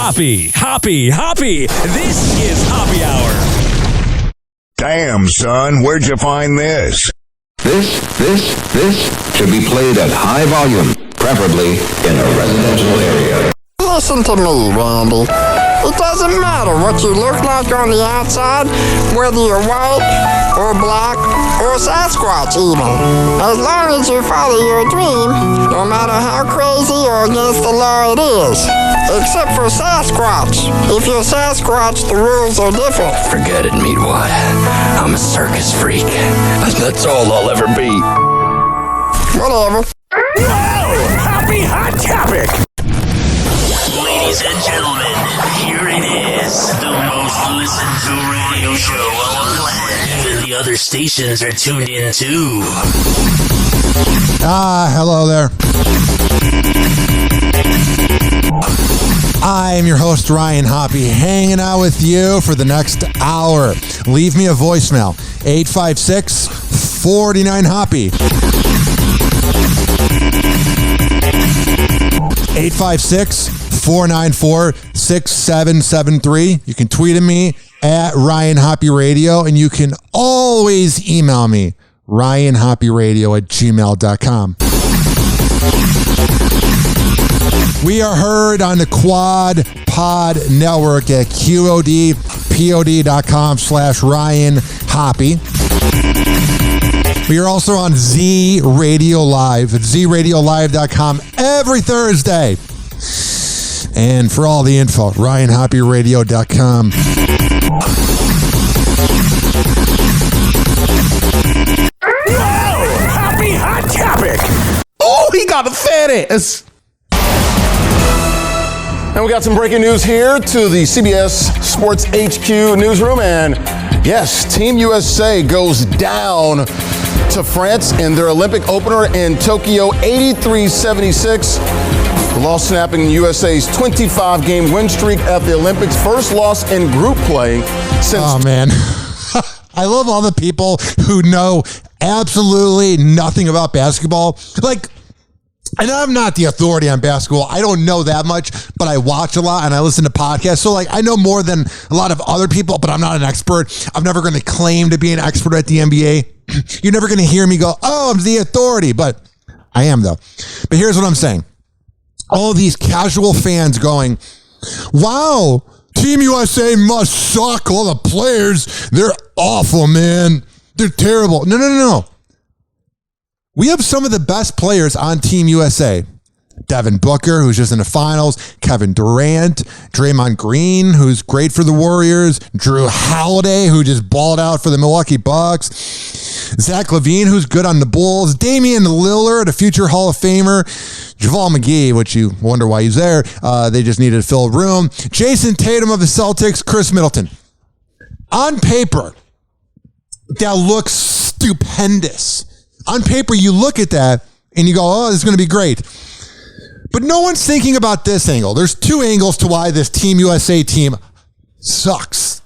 Hoppe. This is Hoppe Hour. Damn, son, where'd you find this? This should be played at high volume, preferably in a residential area. Listen to me, Randy. It doesn't matter what you look like on the outside, whether you're white or black or Sasquatch even. As long as you follow your dream, no matter how crazy or against the law it is. Except for Sasquatch. If you're Sasquatch, the rules are different. Forget it, Meatwad. I'm a circus freak. That's all I'll ever be. Whatever. Whoa! Hoppe Hot Topic! Ladies and gentlemen, here it is, the most listened to radio show on the planet. Even the other stations are tuned in too. Hello there. I am your host, Ryan Hoppe, hanging out with you for the next hour. Leave me a voicemail, 856-49-HOPPE. 856-494-6773. You can tweet at me at Ryan Hoppe Radio, and you can always email me, ryanhopperadio@gmail.com. We are heard on the Quad Pod Network at QODPOD.com/Ryan Hoppe. We are also on Z Radio Live at zradiolive.com every Thursday. And for all the info, ryanhopperadio.com. Whoa! Hoppe Hot Topic! Oh, he got a fat ass. And we got some breaking news here to the CBS Sports HQ newsroom. And yes, Team USA goes down to France in their Olympic opener in Tokyo, 83-76. The loss snapping USA's 25-game win streak at the Olympics. First loss in group play since... Oh, man. I love all the people who know absolutely nothing about basketball. Like, and I'm not the authority on basketball. I don't know that much, but I watch a lot and I listen to podcasts. So, like, I know more than a lot of other people, but I'm not an expert. I'm never going to claim to be an expert at the NBA. You're never going to hear me go, oh, I'm the authority, but I am, though. But here's what I'm saying. All these casual fans going, wow, Team USA must suck. All the players, they're awful, man. They're terrible. No. We have some of the best players on Team USA. Devin Booker, who's just in the finals. Kevin Durant. Draymond Green, who's great for the Warriors. Drew Holiday, who just balled out for the Milwaukee Bucks. Zach LaVine, who's good on the Bulls. Damian Lillard, a future Hall of Famer. JaVale McGee, which you wonder why he's there. They just needed to fill a room. Jason Tatum of the Celtics. Chris Middleton. On paper, that looks stupendous. On paper, you look at that and you go, oh, this is going to be great. But no one's thinking about this angle. There's two angles to why this Team USA team sucks.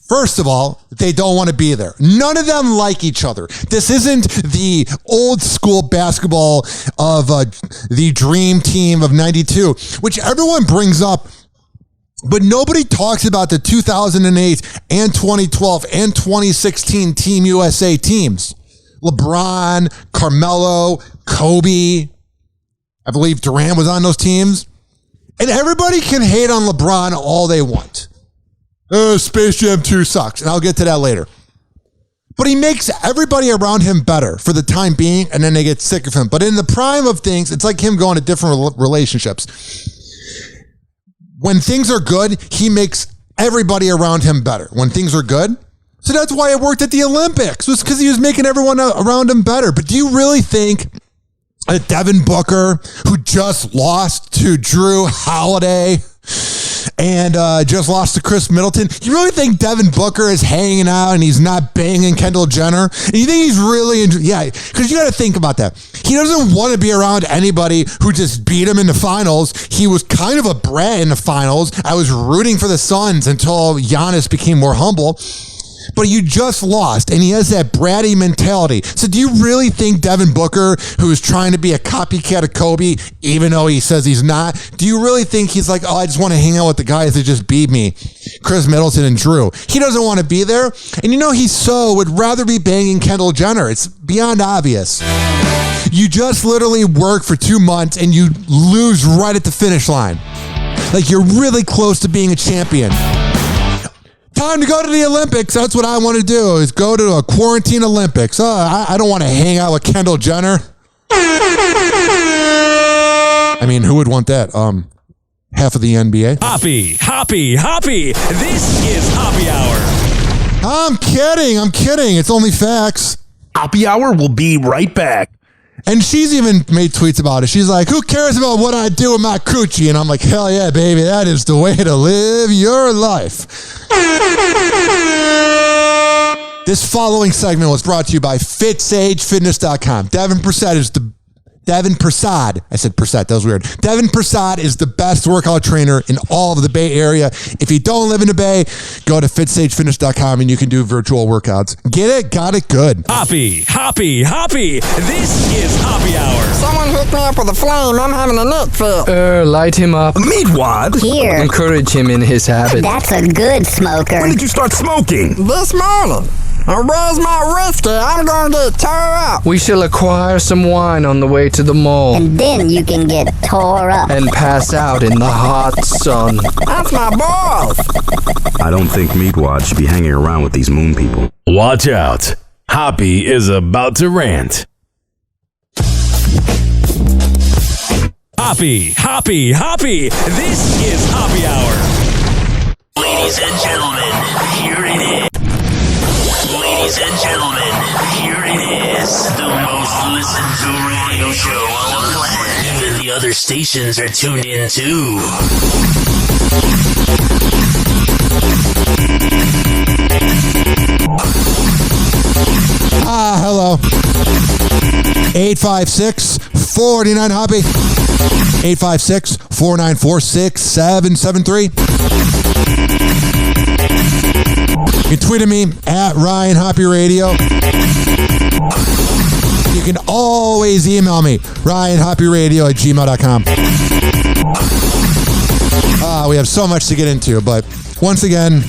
First of all, they don't want to be there. None of them like each other. This isn't the old school basketball of the dream team of 92, which everyone brings up. But nobody talks about the 2008 and 2012 and 2016 Team USA teams. LeBron, Carmelo, Kobe. I believe Durant was on those teams. And everybody can hate on LeBron all they want. Space Jam 2 sucks. And I'll get to that later. But he makes everybody around him better for the time being, and then they get sick of him. But in the prime of things, it's like him going to different relationships. When things are good, he makes everybody around him better. When things are good. So that's why it worked at the Olympics. It was because he was making everyone around him better. But do you really think that Devin Booker, who just lost to Drew Holiday and just lost to Chris Middleton, you really think Devin Booker is hanging out and he's not banging Kendall Jenner? And you think he's really... Yeah, because you got to think about that. He doesn't want to be around anybody who just beat him in the finals. He was kind of a brat in the finals. I was rooting for the Suns until Giannis became more humble. But you just lost, and he has that bratty mentality. So do you really think Devin Booker, who is trying to be a copycat of Kobe, even though he says he's not, do you really think he's like, oh, I just want to hang out with the guys that just beat me, Chris Middleton and Drew? He doesn't want to be there. And you know, he would rather be banging Kendall Jenner. It's beyond obvious. You just literally work for 2 months and you lose right at the finish line. Like, you're really close to being a champion. Time to go to the Olympics. That's what I want to do, is go to a quarantine Olympics. I don't want to hang out with Kendall Jenner. I mean, who would want that? Half of the NBA. Hoppy. This is Hoppy Hour. I'm kidding. It's only facts. Hoppy Hour will be right back. And she's even made tweets about it. She's like, who cares about what I do with my coochie? And I'm like, hell yeah, baby. That is the way to live your life. This following segment was brought to you by FitSageFitness.com. Devin Prasad. I said Prasad. That was weird. Devin Prasad is the best workout trainer in all of the Bay Area. If you don't live in the Bay, go to FitSageFitness.com and you can do virtual workouts. Get it? Got it? Good. Hoppy. This is Hoppy Hour. Someone hook me up with a flame. I'm having a neck fit. Light him up. Meatwad. Here. Encourage him in his habit. That's a good smoker. When did you start smoking? This morning. Where's my whiskey? I'm gonna get tore up. We shall acquire some wine on the way to the mall. And then you can get tore up. And pass out in the hot sun. That's my boss. I don't think Meatwad should be hanging around with these moon people. Watch out. Hoppy is about to rant. Hoppy. This is Hoppy Hour. Ladies and gentlemen, here it is. Ladies and gentlemen, here it is. The most listened to radio show on the planet that the other stations are tuned in to. Hello. 856-49-HOPPY. 856-494-6773. You can tweet at me at Ryan Hoppy Radio. You can always email me, RyanHoppyRadio@gmail.com. We have so much to get into, but once again,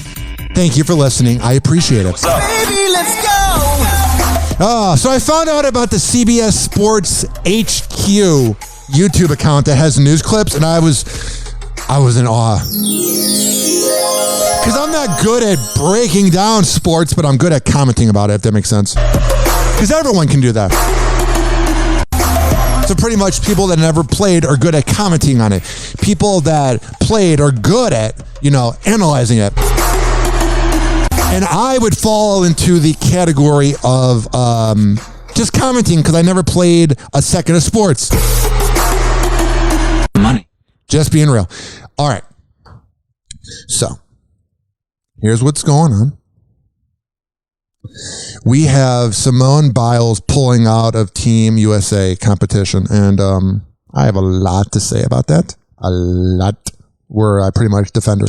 thank you for listening. I appreciate it. Baby, let's go. So I found out about the CBS Sports HQ YouTube account that has news clips, and I was in awe. Because I'm not good at breaking down sports, but I'm good at commenting about it, if that makes sense. Because everyone can do that. So pretty much people that never played are good at commenting on it. People that played are good at, analyzing it. And I would fall into the category of just commenting because I never played a second of sports. Money. Just being real. All right. So, here's what's going on. We have Simone Biles pulling out of Team USA competition, and I have a lot to say about that. A lot. Where I pretty much defend her.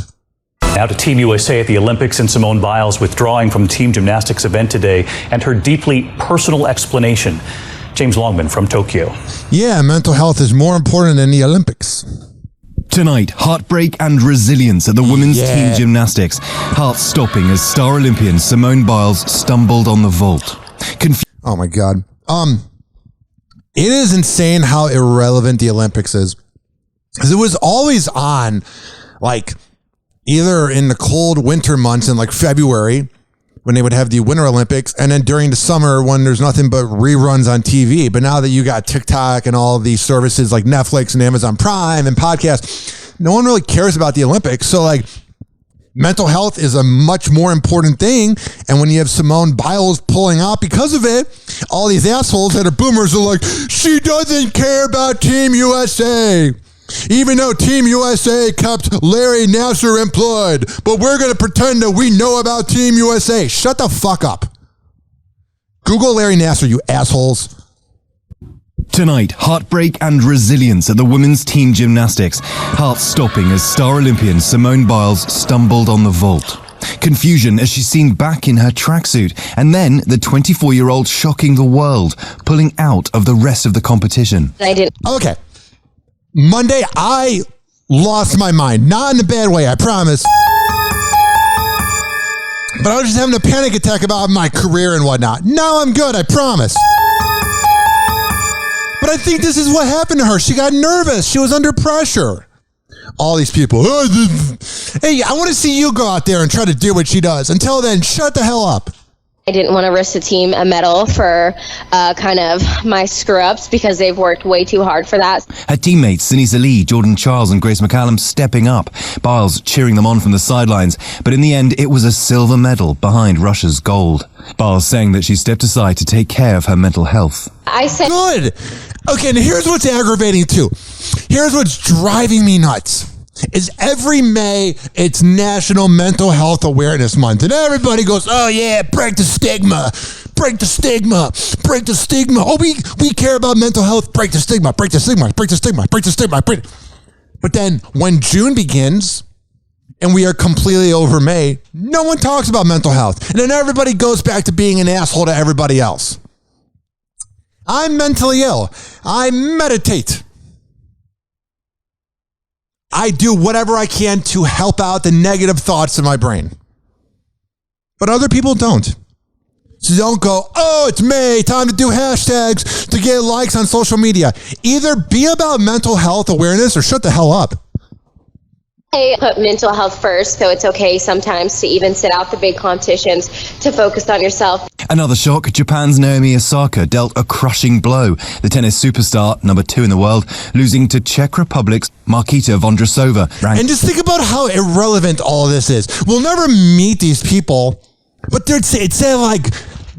Now to Team USA at the Olympics and Simone Biles withdrawing from the team gymnastics event today and her deeply personal explanation. James Longman from Tokyo. Yeah, mental health is more important than the Olympics. Tonight, heartbreak and resilience at the women's team gymnastics. Heart stopping as star Olympian Simone Biles stumbled on the vault. Oh my God. It is insane how irrelevant the Olympics is. Because it was always on, like, either in the cold winter months in like February when they would have the Winter Olympics, and then during the summer when there's nothing but reruns on TV. But now that you got TikTok and all of these services like Netflix and Amazon Prime and podcasts, no one really cares about the Olympics. So like mental health is a much more important thing. And when you have Simone Biles pulling out because of it, all these assholes that are boomers are like, she doesn't care about Team USA. Even though Team USA kept Larry Nassar employed, but we're going to pretend that we know about Team USA. Shut the fuck up. Google Larry Nassar, you assholes. Tonight, heartbreak and resilience at the women's team gymnastics. Heart stopping as star Olympian Simone Biles stumbled on the vault. Confusion as she's seen back in her tracksuit. And then the 24-year-old shocking the world, pulling out of the rest of the competition. Okay. Monday, I lost my mind. Not in a bad way, I promise. But I was just having a panic attack about my career and whatnot. Now I'm good, I promise. But I think this is what happened to her. She got nervous. She was under pressure. All these people. Hey, I want to see you go out there and try to do what she does. Until then, shut the hell up. I didn't want to risk the team a medal for kind of my screw-ups because they've worked way too hard for that. Her teammates, Sinisa Lee, Jordan Charles and Grace McCallum stepping up, Biles cheering them on from the sidelines. But in the end, it was a silver medal behind Russia's gold. Biles saying that she stepped aside to take care of her mental health. I said, good. Okay, now here's what's aggravating too. Here's what's driving me nuts. Is every May, it's National Mental Health Awareness Month. And everybody goes, oh yeah, break the stigma, break the stigma, break the stigma. Oh, we care about mental health, break the stigma, break the stigma, break the stigma, break the stigma. But then when June begins and we are completely over May, no one talks about mental health. And then everybody goes back to being an asshole to everybody else. I'm mentally ill. I meditate. I do whatever I can to help out the negative thoughts in my brain. But other people don't. So don't go, oh, it's May, time to do hashtags to get likes on social media. Either be about mental health awareness or shut the hell up. I put mental health first, so it's okay sometimes to even sit out the big competitions to focus on yourself. Another shock, Japan's Naomi Osaka dealt a crushing blow. The tennis superstar, number 2 in the world, losing to Czech Republic's Markita Vondrousova. And just think about how irrelevant all of this is. We'll never meet these people, but it's a like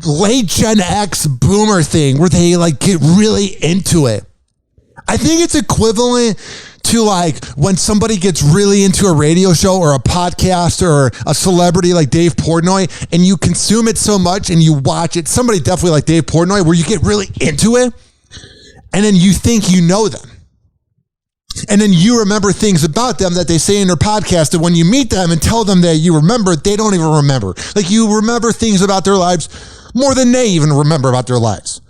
late Gen X boomer thing where they like get really into it. I think it's equivalent to like when somebody gets really into a radio show or a podcast or a celebrity like Dave Portnoy and you consume it so much and you watch it. Somebody definitely like Dave Portnoy where you get really into it and then you think you know them. And then you remember things about them that they say in their podcast, and when you meet them and tell them that you remember, they don't even remember. Like you remember things about their lives more than they even remember about their lives.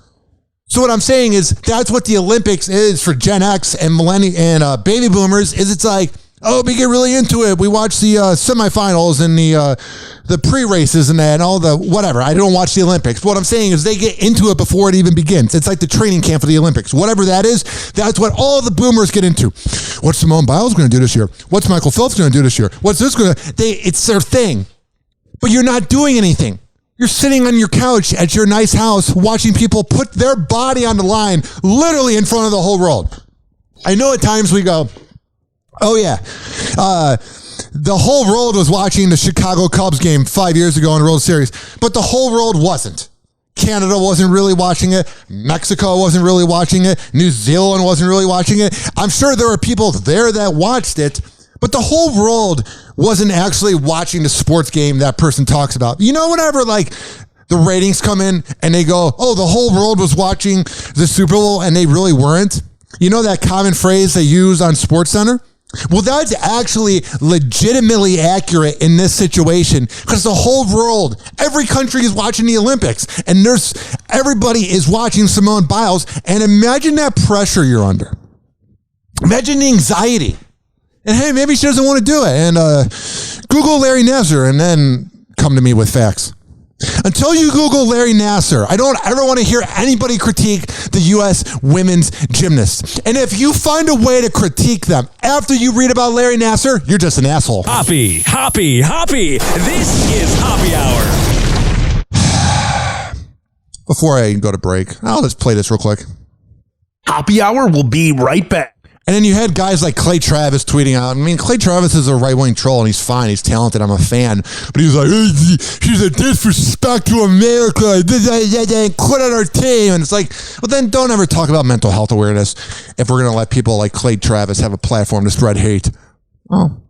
So what I'm saying is that's what the Olympics is for Gen X and millennial and baby boomers. Is it's like, oh, we get really into it. We watch the semifinals and the pre-races and that and all the whatever. I don't watch the Olympics. What I'm saying is they get into it before it even begins. It's like the training camp for the Olympics. Whatever that is, that's what all the boomers get into. What's Simone Biles going to do this year? What's Michael Phelps going to do this year? What's this going to? It's their thing. But you're not doing anything. You're sitting on your couch at your nice house watching people put their body on the line literally in front of the whole world. I know at times we go, oh yeah, the whole world was watching the Chicago Cubs game 5 years ago in the World Series, but the whole world wasn't. Canada wasn't really watching it. Mexico wasn't really watching it. New Zealand wasn't really watching it. I'm sure there were people there that watched it, but the whole world wasn't actually watching the sports game that person talks about. You know, whenever like the ratings come in and they go, oh, the whole world was watching the Super Bowl and they really weren't. You know that common phrase they use on SportsCenter? Well, that's actually legitimately accurate in this situation because the whole world, every country is watching the Olympics and everybody is watching Simone Biles. And imagine that pressure you're under. Imagine the anxiety. And hey, maybe she doesn't want to do it. And Google Larry Nassar and then come to me with facts. Until you Google Larry Nassar, I don't ever want to hear anybody critique the U.S. women's gymnasts. And if you find a way to critique them after you read about Larry Nassar, you're just an asshole. Hoppe. This is Hoppe Hour. Before I go to break, I'll just play this real quick. Hoppe Hour will be right back. And then you had guys like Clay Travis tweeting out. I mean, Clay Travis is a right-wing troll, and he's fine. He's talented. I'm a fan. But he was like, she's a disrespect to America. Quit on our team. And it's like, well, then don't ever talk about mental health awareness if we're going to let people like Clay Travis have a platform to spread hate. Oh,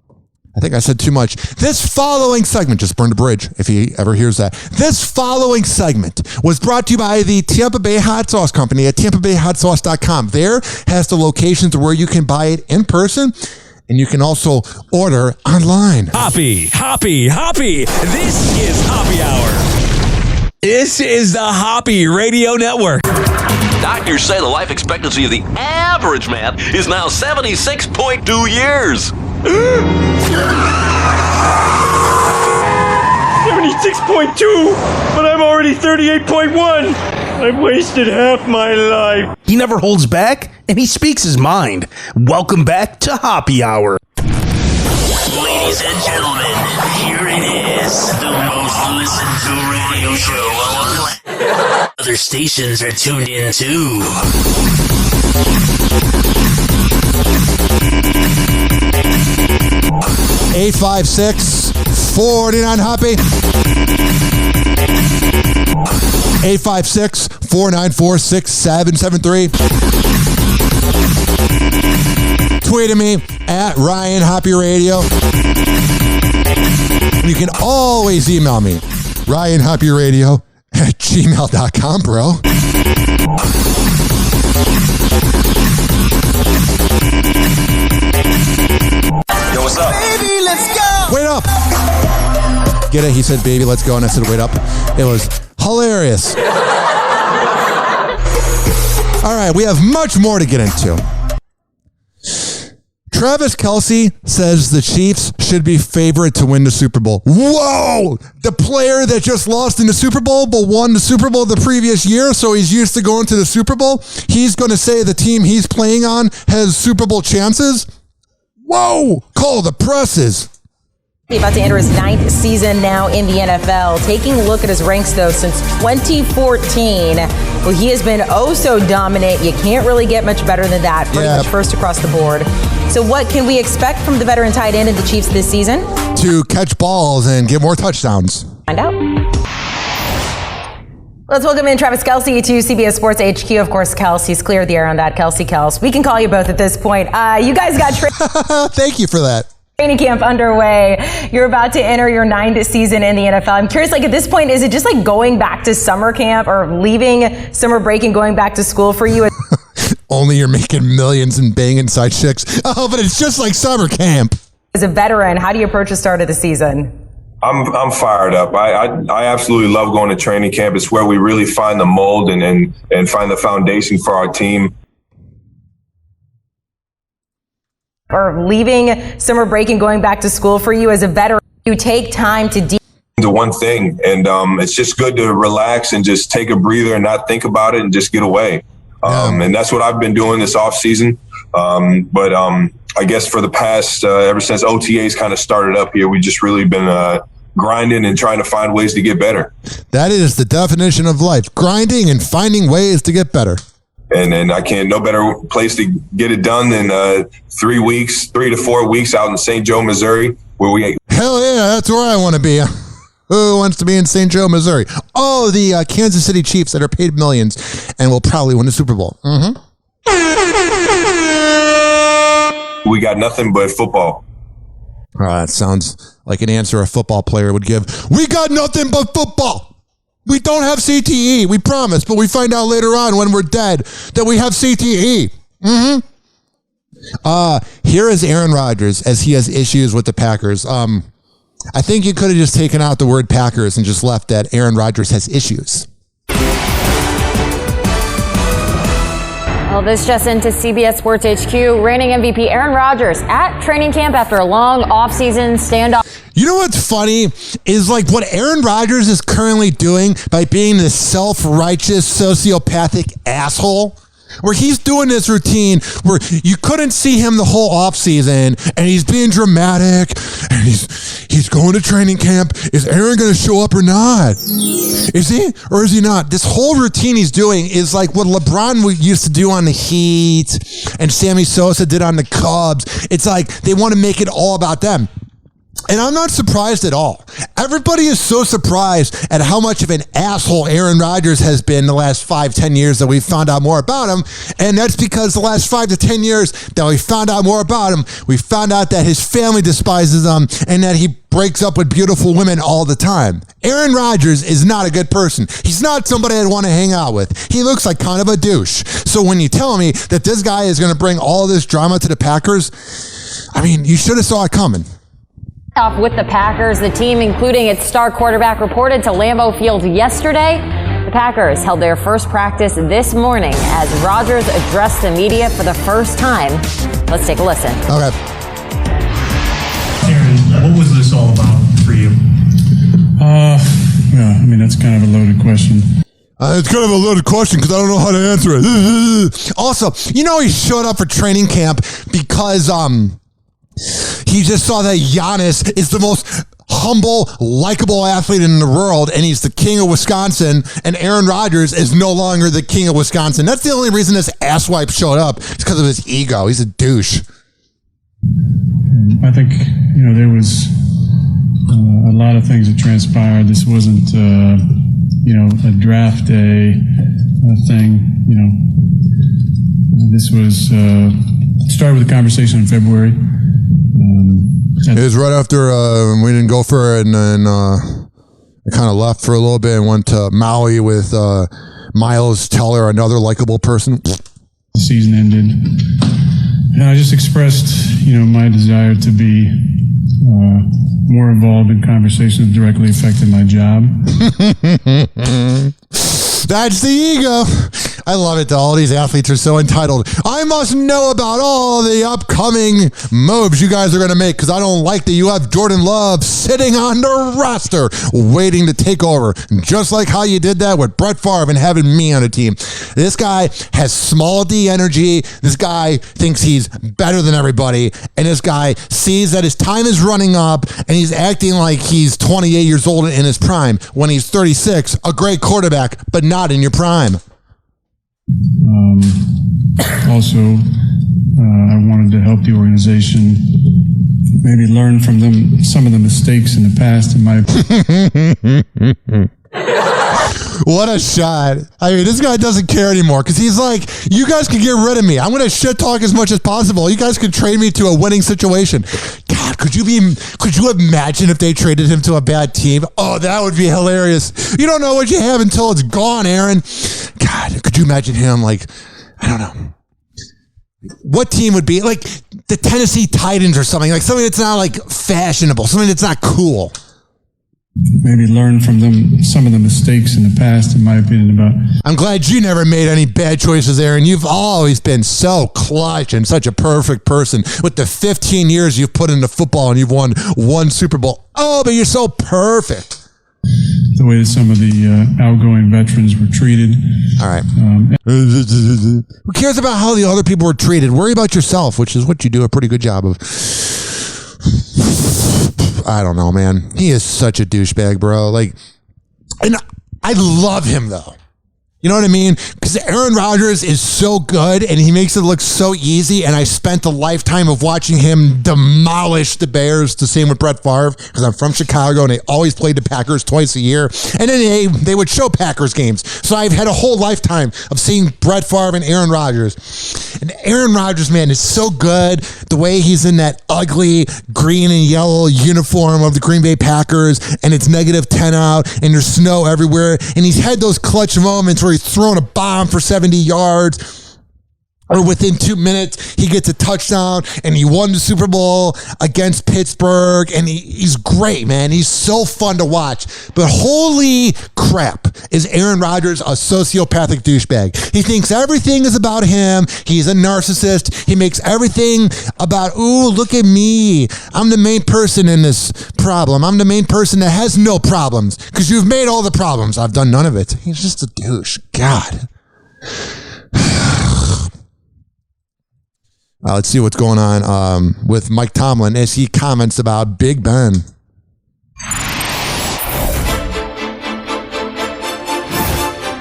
I think I said too much. This following segment, just burn the bridge if he ever hears that. This following segment was brought to you by the Tampa Bay Hot Sauce Company at TampaBayHotSauce.com. There has the locations where you can buy it in person And you can also order online. Hoppy. This is Hoppy Hour. This is the Hoppy Radio Network. Doctors say the life expectancy of the average man is now 76.2 years. 76.2, but I'm already 38.1. I've wasted half my life. He never holds back, and he speaks his mind. Welcome back to Hoppy Hour. Ladies and gentlemen, here it is, the most listened to radio show on the planet. Other stations are tuned in too. 856-49 Hoppy. 856-494-6773. Tweet at me at Ryan Hoppy Radio. You can always email me, RyanHoppyRadio@gmail.com, bro. Yo, what's up? Baby, let's go. Wait up. Get it? He said, baby, let's go. And I said, wait up. It was hilarious. All right, we have much more to get into. Travis Kelce says the Chiefs should be favored to win the Super Bowl. Whoa! The player that just lost in the Super Bowl but won the Super Bowl the previous year, so he's used to going to the Super Bowl. He's going to say the team he's playing on has Super Bowl chances? Whoa! Call the presses. About to enter his 9th season now in the NFL. Taking a look at his ranks, though, since 2014, well, he has been oh so dominant. You can't really get much better than that. Pretty much first across the board. So what can we expect from the veteran tight end of the Chiefs this season? To catch balls and get more touchdowns. Find out. Let's welcome in Travis Kelce to CBS Sports HQ. Of course, Kelce's cleared the air on that. Kels. We can call you both at this point. You guys got Thank you for that. Training camp underway. You're about to enter your 9th season in the NFL. I'm curious, at this point, is it just going back to summer camp or leaving summer break and going back to school for you? Only you're making millions and banging side chicks. Oh, but it's just like summer camp. As a veteran, how do you approach the start of the season? I'm fired up. I absolutely love going to training camp. It's where we really find the mold and find the foundation for our team. Or leaving summer break and going back to school for you as a veteran, you take time to the one thing, and it's just good to relax and just take a breather and not think about it and just get away. And that's what I've been doing this off season. But I guess for the past, ever since OTAs kind of started up here, we've just really been grinding and trying to find ways to get better. That is the definition of life, grinding and finding ways to get better. And I can't, no better place to get it done than 3 to 4 weeks out in St. Joe, Missouri, where we. Hell yeah, that's where I want to be. Who wants to be in St. Joe, Missouri? Oh, the Kansas City Chiefs that are paid millions and will probably win the Super Bowl. Mm-hmm. We got nothing but football. That sounds like an answer a football player would give. We got nothing but football. We don't have CTE, we promise, but we find out later on when we're dead that we have CTE. Mm-hmm. Here is Aaron Rodgers as he has issues with the Packers. I think you could have just taken out the word Packers and just left that Aaron Rodgers has issues. Well, this just into CBS Sports HQ. Reigning MVP Aaron Rodgers at training camp after a long offseason standoff. You know what's funny is what Aaron Rodgers is currently doing by being this self-righteous, sociopathic asshole, where he's doing this routine where you couldn't see him the whole offseason, and he's being dramatic, and he's going to training camp. Is Aaron going to show up or not? Is he or is he not? This whole routine he's doing is like what LeBron used to do on the Heat and Sammy Sosa did on the Cubs. It's like they want to make it all about them. And I'm not surprised at all. Everybody is so surprised at how much of an asshole Aaron Rodgers has been the last 5-10 years that we found out more about him. And that's because the last 5 to 10 years that we found out more about him, we found out that his family despises him and that he breaks up with beautiful women all the time. Aaron Rodgers is not a good person. He's not somebody I'd want to hang out with. He looks like kind of a douche. So when you tell me that this guy is going to bring all this drama to the Packers, I mean, you should have saw it coming. Off with the Packers, the team, including its star quarterback, reported to Lambeau Field yesterday. The Packers held their first practice this morning as Rodgers addressed the media for the first time. Let's take a listen. Okay. Aaron, what was this all about for you? Yeah, I mean, that's kind of a loaded question. It's kind of a loaded question because I don't know how to answer it. Also, he showed up for training camp because he just saw that Giannis is the most humble, likable athlete in the world, and he's the king of Wisconsin, and Aaron Rodgers is no longer the king of Wisconsin. That's the only reason this asswipe showed up. It's because of his ego. He's a douche. I think, there was a lot of things that transpired. This wasn't, a draft day thing. This was started with a conversation in February. It was right after we didn't go for it, and then I kind of left for a little bit and went to Maui with Miles Teller, another likable person. The season ended, and I just expressed, my desire to be more involved in conversations directly affecting my job. That's the ego. I love it, though. All these athletes are so entitled. I must know about all the upcoming moves you guys are going to make because I don't like that you have Jordan Love sitting on the roster waiting to take over. Just like how you did that with Brett Favre and having me on a team. This guy has small D energy. This guy thinks he's better than everybody. And this guy sees that his time is running up and he's acting like he's 28 years old in his prime when he's 36, a great quarterback, but not in your prime. Also, I wanted to help the organization maybe learn from them some of the mistakes in the past. In my What a shot. I mean, this guy doesn't care anymore because he's like, you guys can get rid of me. I'm going to shit talk as much as possible. You guys can trade me to a winning situation. God, could you imagine if they traded him to a bad team? Oh, that would be hilarious. You don't know what you have until it's gone, Aaron. God, could you imagine him I don't know. What team would be like the Tennessee Titans or something that's not fashionable, something that's not cool. Maybe learn from them some of the mistakes in the past, in my opinion. I'm glad you never made any bad choices, Aaron. You've always been so clutch and such a perfect person with the 15 years you've put into football and you've won one Super Bowl. Oh, but you're so perfect. The way that some of the outgoing veterans were treated. All right. Who cares about how the other people were treated? Worry about yourself, which is what you do a pretty good job of. I don't know, man. He is such a douchebag, bro. And I love him, though. You know what I mean? Because Aaron Rodgers is so good and he makes it look so easy. And I spent a lifetime of watching him demolish the Bears. The same with Brett Favre because I'm from Chicago and they always played the Packers twice a year. And then they would show Packers games. So I've had a whole lifetime of seeing Brett Favre and Aaron Rodgers. And Aaron Rodgers, man, is so good. The way he's in that ugly green and yellow uniform of the Green Bay Packers and it's -10 out and there's snow everywhere. And he's had those clutch moments where he's thrown a bomb for 70 yards. Or within 2 minutes, he gets a touchdown and he won the Super Bowl against Pittsburgh. And he's great, man. He's so fun to watch. But holy crap, is Aaron Rodgers a sociopathic douchebag. He thinks everything is about him. He's a narcissist. He makes everything about, ooh, look at me. I'm the main person in this problem. I'm the main person that has no problems because you've made all the problems. I've done none of it. He's just a douche. God. Let's see what's going on with Mike Tomlin as he comments about Big Ben.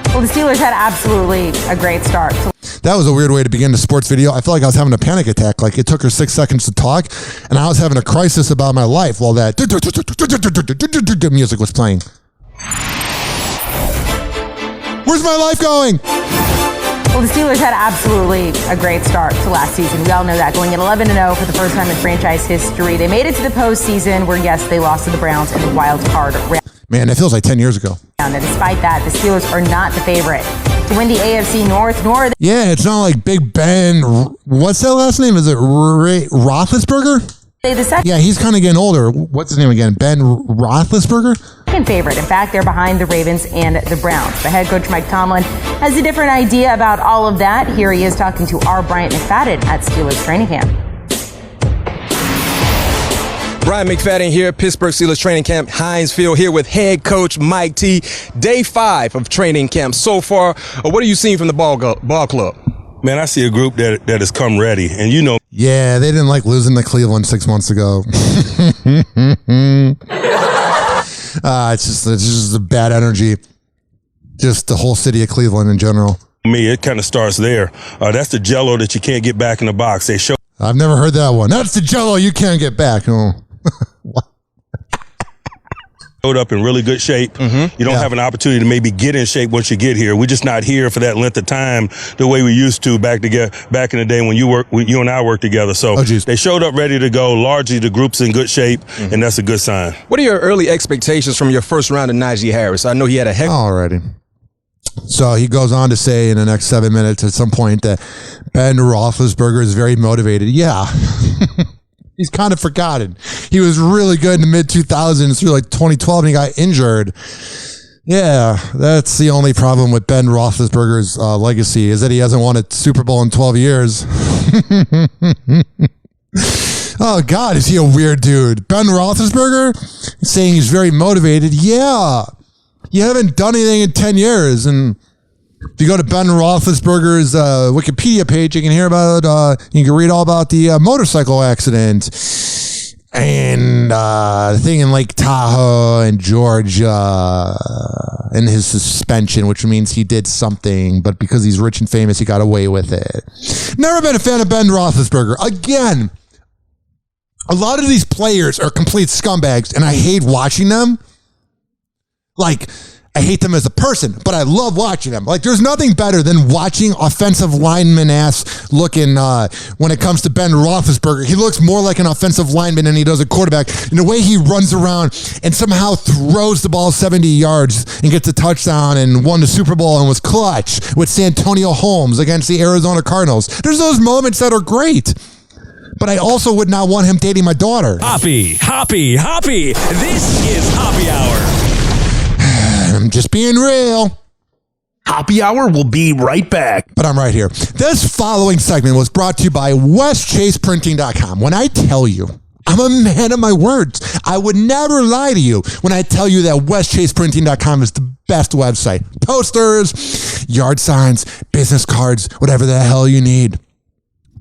Well, the Steelers had absolutely a great start. That was a weird way to begin the sports video. I felt like I was having a panic attack. Like it took her 6 seconds to talk, and I was having a crisis about my life while that music was playing. Where's my life going? Well, the Steelers had absolutely a great start to last season. We all know that, going at 11-0 for the first time in franchise history. They made it to the postseason where, yes, they lost to the Browns in the wild card round. Man, that feels like 10 years ago. And despite that, the Steelers are not the favorite to win the AFC North, nor Yeah, it's not like Big Ben. What's that last name? Is it Roethlisberger? Yeah, he's kind of getting older. What's his name again? Ben Roethlisberger? Second favorite. In fact, they're behind the Ravens and the Browns. The head coach, Mike Tomlin, has a different idea about all of that. Here he is talking to our Bryant McFadden at Steelers training camp. Brian McFadden here, Pittsburgh Steelers training camp, Heinz Field, here with head coach Mike T. Day 5 of training camp so far. What are you seeing from the ball club? Man, I see a group that has come ready, and you know. Yeah, they didn't like losing to Cleveland 6 months ago. It's just a bad energy. Just the whole city of Cleveland in general. Me, it kind of starts there. That's the jello that you can't get back in the box. They show. I've never heard that one. That's the jello you can't get back. Oh. Showed up in really good shape. You don't have an opportunity to maybe get in shape once you get here. We're just not here for that length of time the way we used to back in the day when you and I worked together. So they showed up ready to go. Largely the group's in good shape, and that's a good sign. What are your early expectations from your first round of Najee Harris? I know he had a heck. Alrighty. So he goes on to say in the next 7 minutes at some point that Ben Roethlisberger is very motivated. Yeah. He's kind of forgotten. He was really good in the mid-2000s through like 2012 and he got injured. Yeah, that's the only problem with Ben Roethlisberger's legacy is that he hasn't won a Super Bowl in 12 years. Oh, God, is he a weird dude? Ben Roethlisberger saying he's very motivated. Yeah, you haven't done anything in 10 years. And if you go to Ben Roethlisberger's Wikipedia page, you can hear about, you can read all about the motorcycle accident and the thing in Lake Tahoe and Georgia and his suspension, which means he did something, but because he's rich and famous, he got away with it. Never been a fan of Ben Roethlisberger. Again, a lot of these players are complete scumbags, and I hate watching them. Like, I hate them as a person, but I love watching them. Like, there's nothing better than watching offensive lineman ass looking when it comes to Ben Roethlisberger. He looks more like an offensive lineman than he does a quarterback. In the way he runs around and somehow throws the ball 70 yards and gets a touchdown and won the Super Bowl and was clutch with Santonio Holmes against the Arizona Cardinals. There's those moments that are great. But I also would not want him dating my daughter. Hoppy. This is Hoppy Hour. I'm just being real. Hoppy Hour will be right back. But I'm right here. This following segment was brought to you by WestChasePrinting.com. When I tell you, I'm a man of my words. I would never lie to you when I tell you that WestChasePrinting.com is the best website. Posters, yard signs, business cards, whatever the hell you need.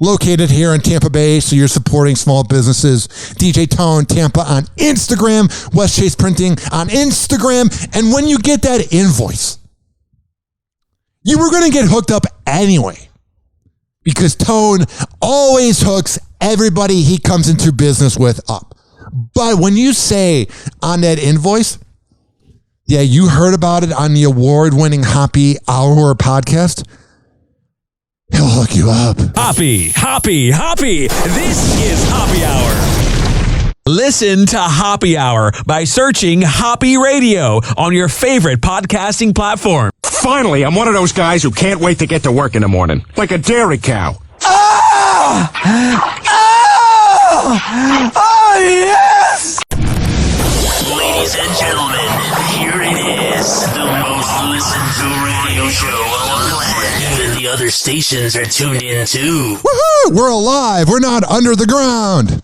Located here in Tampa Bay, so you're supporting small businesses. DJ Tone Tampa on Instagram, West Chase Printing on Instagram. And when you get that invoice, you were going to get hooked up anyway. Because Tone always hooks everybody he comes into business with up. But when you say on that invoice, yeah, you heard about it on the award-winning Hoppe Hour podcast, he'll hook you up. Hoppy. This is Hoppy Hour. Listen to Hoppy Hour by searching Hoppy Radio on your favorite podcasting platform. Finally, I'm one of those guys who can't wait to get to work in the morning. Like a dairy cow. Oh, yes! Ladies and gentlemen, here it is. The most listened to radio show on the land. Even the other stations are tuned in too. Woohoo! We're alive. We're not under the ground.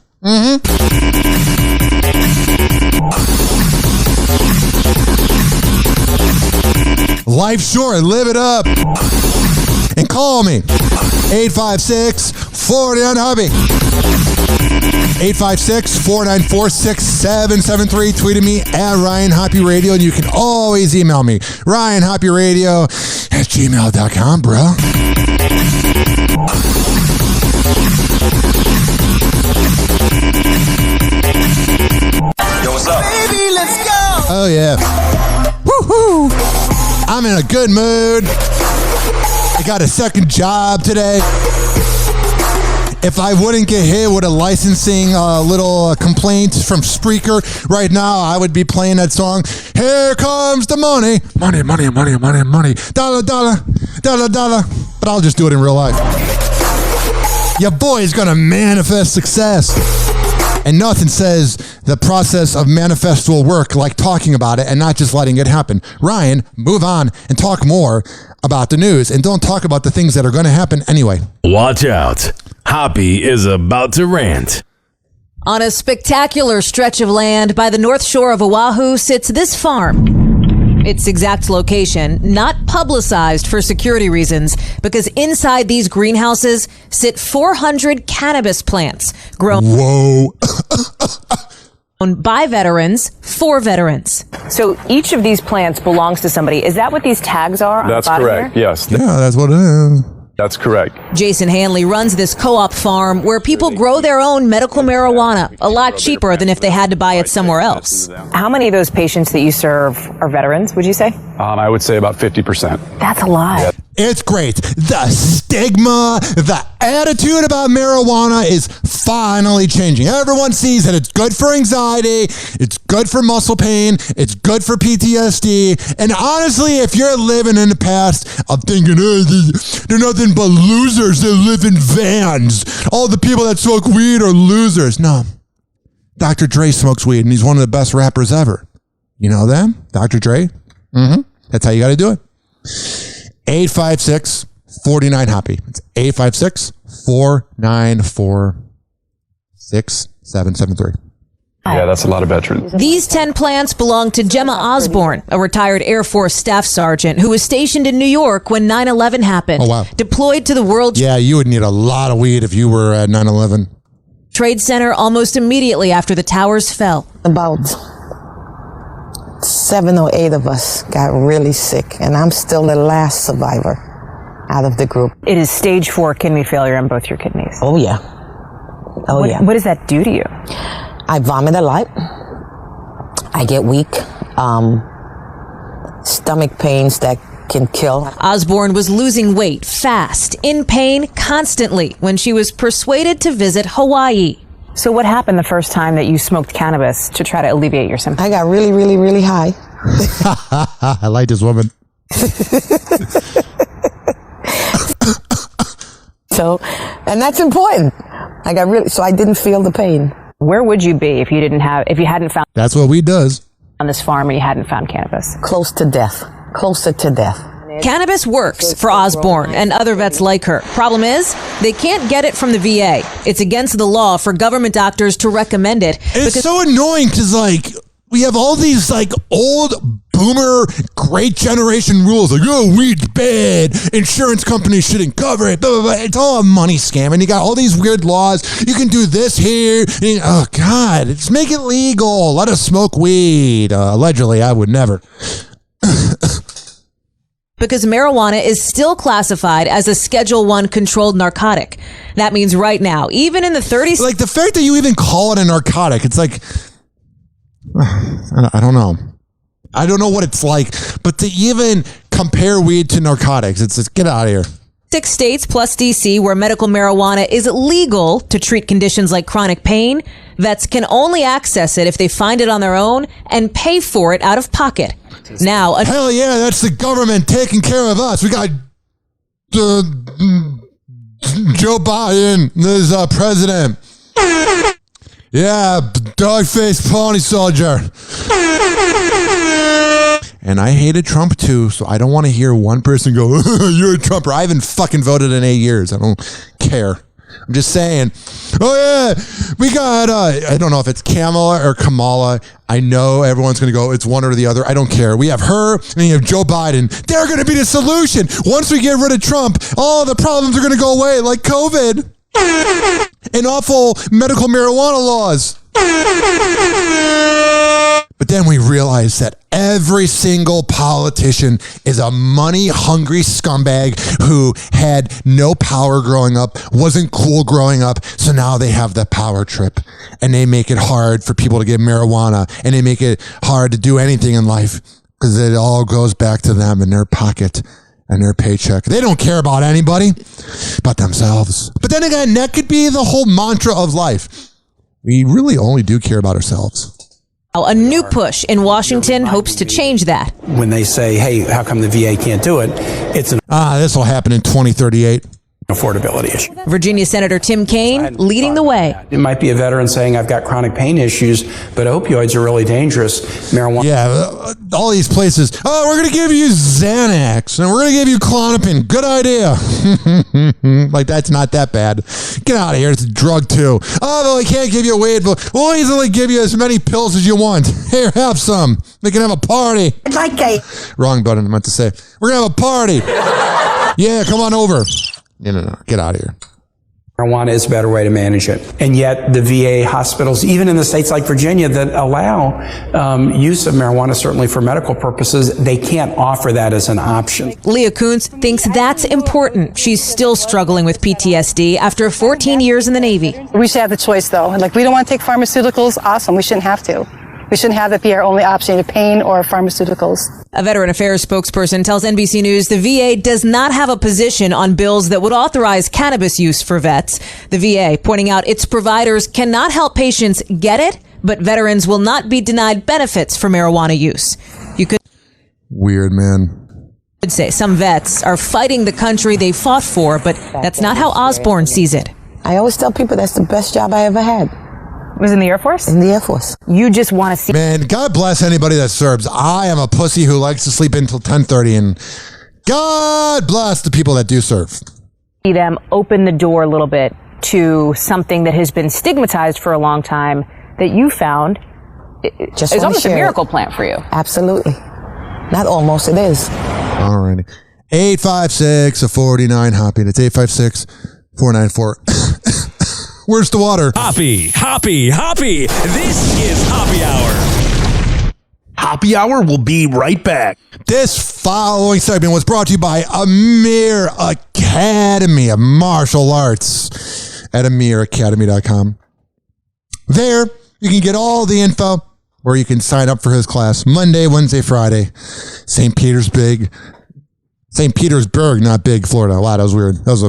Life's short. Live it up. And call me. 856-40-HOPPY. 856-494-6773. Tweeted me at Ryan Hoppy Radio, and you can always email me, RyanHoppyRadio@gmail.com, bro. Yo, what's up? Baby, let's go! Oh, yeah. Woohoo! I'm in a good mood. I got a second job today. If I wouldn't get hit with a licensing little complaint from Spreaker right now, I would be playing that song. Here comes the money. Money, money, money, money, money. Dollar, dollar, dollar, dollar. But I'll just do it in real life. Your boy is going to manifest success. And nothing says the process of manifestual work like talking about it and not just letting it happen. Ryan, move on and talk more about the news. And don't talk about the things that are going to happen anyway. Watch out. Hoppy is about to rant. On a spectacular stretch of land by the north shore of Oahu sits this farm. Its exact location, not publicized for security reasons, because inside these greenhouses sit 400 cannabis plants grown by veterans for veterans. So each of these plants belongs to somebody. Is that what these tags are on That's the bottom correct, here? yes. Yeah, that's what it is. That's correct. Jason Hanley runs this co-op farm where people grow their own medical marijuana, a lot cheaper than if they had to buy it somewhere else. How many of those patients that you serve are veterans, would you say? I would say about 50%. That's a lot. Yeah. It's great. The stigma, the attitude about marijuana is finally changing. Everyone sees that it's good for anxiety, it's good for muscle pain, it's good for PTSD. And honestly, if you're living in the past of thinking, they're nothing but losers that live in vans, all the people that smoke weed are losers. No. Dr. Dre smokes weed, and he's one of the best rappers ever. You know them? Dr. Dre? Mm-hmm. That's how you got to do it. 856-49-HOPPY. It's 856-494-6773. Yeah, that's a lot of veterans. These 10 plants belong to Gemma Osborne, a retired Air Force staff sergeant who was stationed in New York when 9/11 happened. Oh, wow. Deployed to the World Yeah, you would need a lot of weed if you were at 9/11. Trade Center almost immediately after the towers fell. About 7 or 8 of us got really sick, and I'm still the last survivor out of the group. It is stage 4 kidney failure on both your kidneys. Oh, yeah. Oh, yeah. What does that do to you? I vomit a lot. I get weak. Stomach pains that can kill. Osborne was losing weight fast, in pain constantly when she was persuaded to visit Hawaii. So what happened the first time that you smoked cannabis to try to alleviate your symptoms? I got really, really, really high. I like this woman. So, and that's important. So I didn't feel the pain. Where would you be if you hadn't found That's what weed does. on this farm and you hadn't found cannabis? Close to death. Closer to death. Cannabis works for Osborne and other vets like her. Problem is, they can't get it from the VA. It's against the law for government doctors to recommend it. It's so annoying because, we have all these, old boomer, great generation rules. Weed's bad. Insurance companies shouldn't cover it. Blah, blah, blah. It's all a money scam. And you got all these weird laws. You can do this here. And, oh, God. Just make it legal. Let us smoke weed. Allegedly, I would never. Because marijuana is still classified as a Schedule 1 controlled narcotic. That means right now, even in the 30s... the fact that you even call it a narcotic, it's I don't know. I don't know what it's like, but to even compare weed to narcotics, it's get out of here. 6 states plus DC where medical marijuana is legal to treat conditions like chronic pain. Vets can only access it if they find it on their own and pay for it out of pocket. Now, hell yeah, that's the government taking care of us. We got Joe Biden as president. Yeah, dog-faced pony soldier. And I hated Trump too, so I don't want to hear one person go, you're a Trumper. I haven't fucking voted in 8 years. I don't care. I'm just saying, oh yeah, we got, I don't know if it's Kamala or Kamala. I know everyone's going to go, it's one or the other. I don't care. We have her and you have Joe Biden. They're going to be the solution. Once we get rid of Trump, all the problems are going to go away, like COVID and awful medical marijuana laws. But then we realized that every single politician is a money-hungry scumbag who had no power growing up, wasn't cool growing up, so now they have the power trip. And they make it hard for people to get marijuana, and they make it hard to do anything in life because it all goes back to them in their pocket. and their paycheck. They don't care about anybody but themselves. But then again, that could be the whole mantra of life. We really only do care about ourselves. A new push in Washington hopes to change that. When they say, hey, how come the VA can't do it? It's an this will happen in 2038. Affordability issue. Virginia Senator Tim Kaine leading the way. It might be a veteran saying, I've got chronic pain issues, but opioids are really dangerous. Marijuana. Yeah, all these places. Oh, we're going to give you Xanax, and we're going to give you Klonopin. Good idea. Like, that's not that bad. Get out of here. It's a drug, too. Oh, well, we can't give you a weed, but we'll easily give you as many pills as you want. Here, have some. We can have a party. Like a Wrong button, I meant to say. We're going to have a party. Yeah, come on over. No. Get out of here. Marijuana is a better way to manage it. And yet the VA hospitals, even in the states like Virginia that allow use of marijuana, certainly for medical purposes, they can't offer that as an option. Leah Kuntz thinks that's important. She's still struggling with PTSD after 14 years in the Navy. We should have the choice, though. Like, we don't want to take pharmaceuticals. Awesome. We shouldn't have to. We shouldn't have that be our only option, either pain or pharmaceuticals. A Veteran Affairs spokesperson tells NBC News the VA does not have a position on bills that would authorize cannabis use for vets. The VA pointing out its providers cannot help patients get it, but veterans will not be denied benefits for marijuana use. You could Weird, man. Say some vets are fighting the country they fought for, but that's not how Osborne sees it. I always tell people that's the best job I ever had. Was in the Air Force? In the Air Force. You just want to see... Man, God bless anybody that serves. I am a pussy who likes to sleep until 10:30, and God bless the people that do serve. See them open the door a little bit to something that has been stigmatized for a long time that you found Just is almost a share miracle it. plant for you. Absolutely. Not almost, it is. All righty. 856-49 Hoppy. That's 856-494. Where's the water? Hoppy. This is Hoppy Hour. Hoppy Hour will be right back. This following segment was brought to you by Amir Academy of Martial Arts at amiracademy.com. There, you can get all the info, or you can sign up for his class Monday, Wednesday, Friday. St. Petersburg, not big, Florida. Wow, that was weird. That was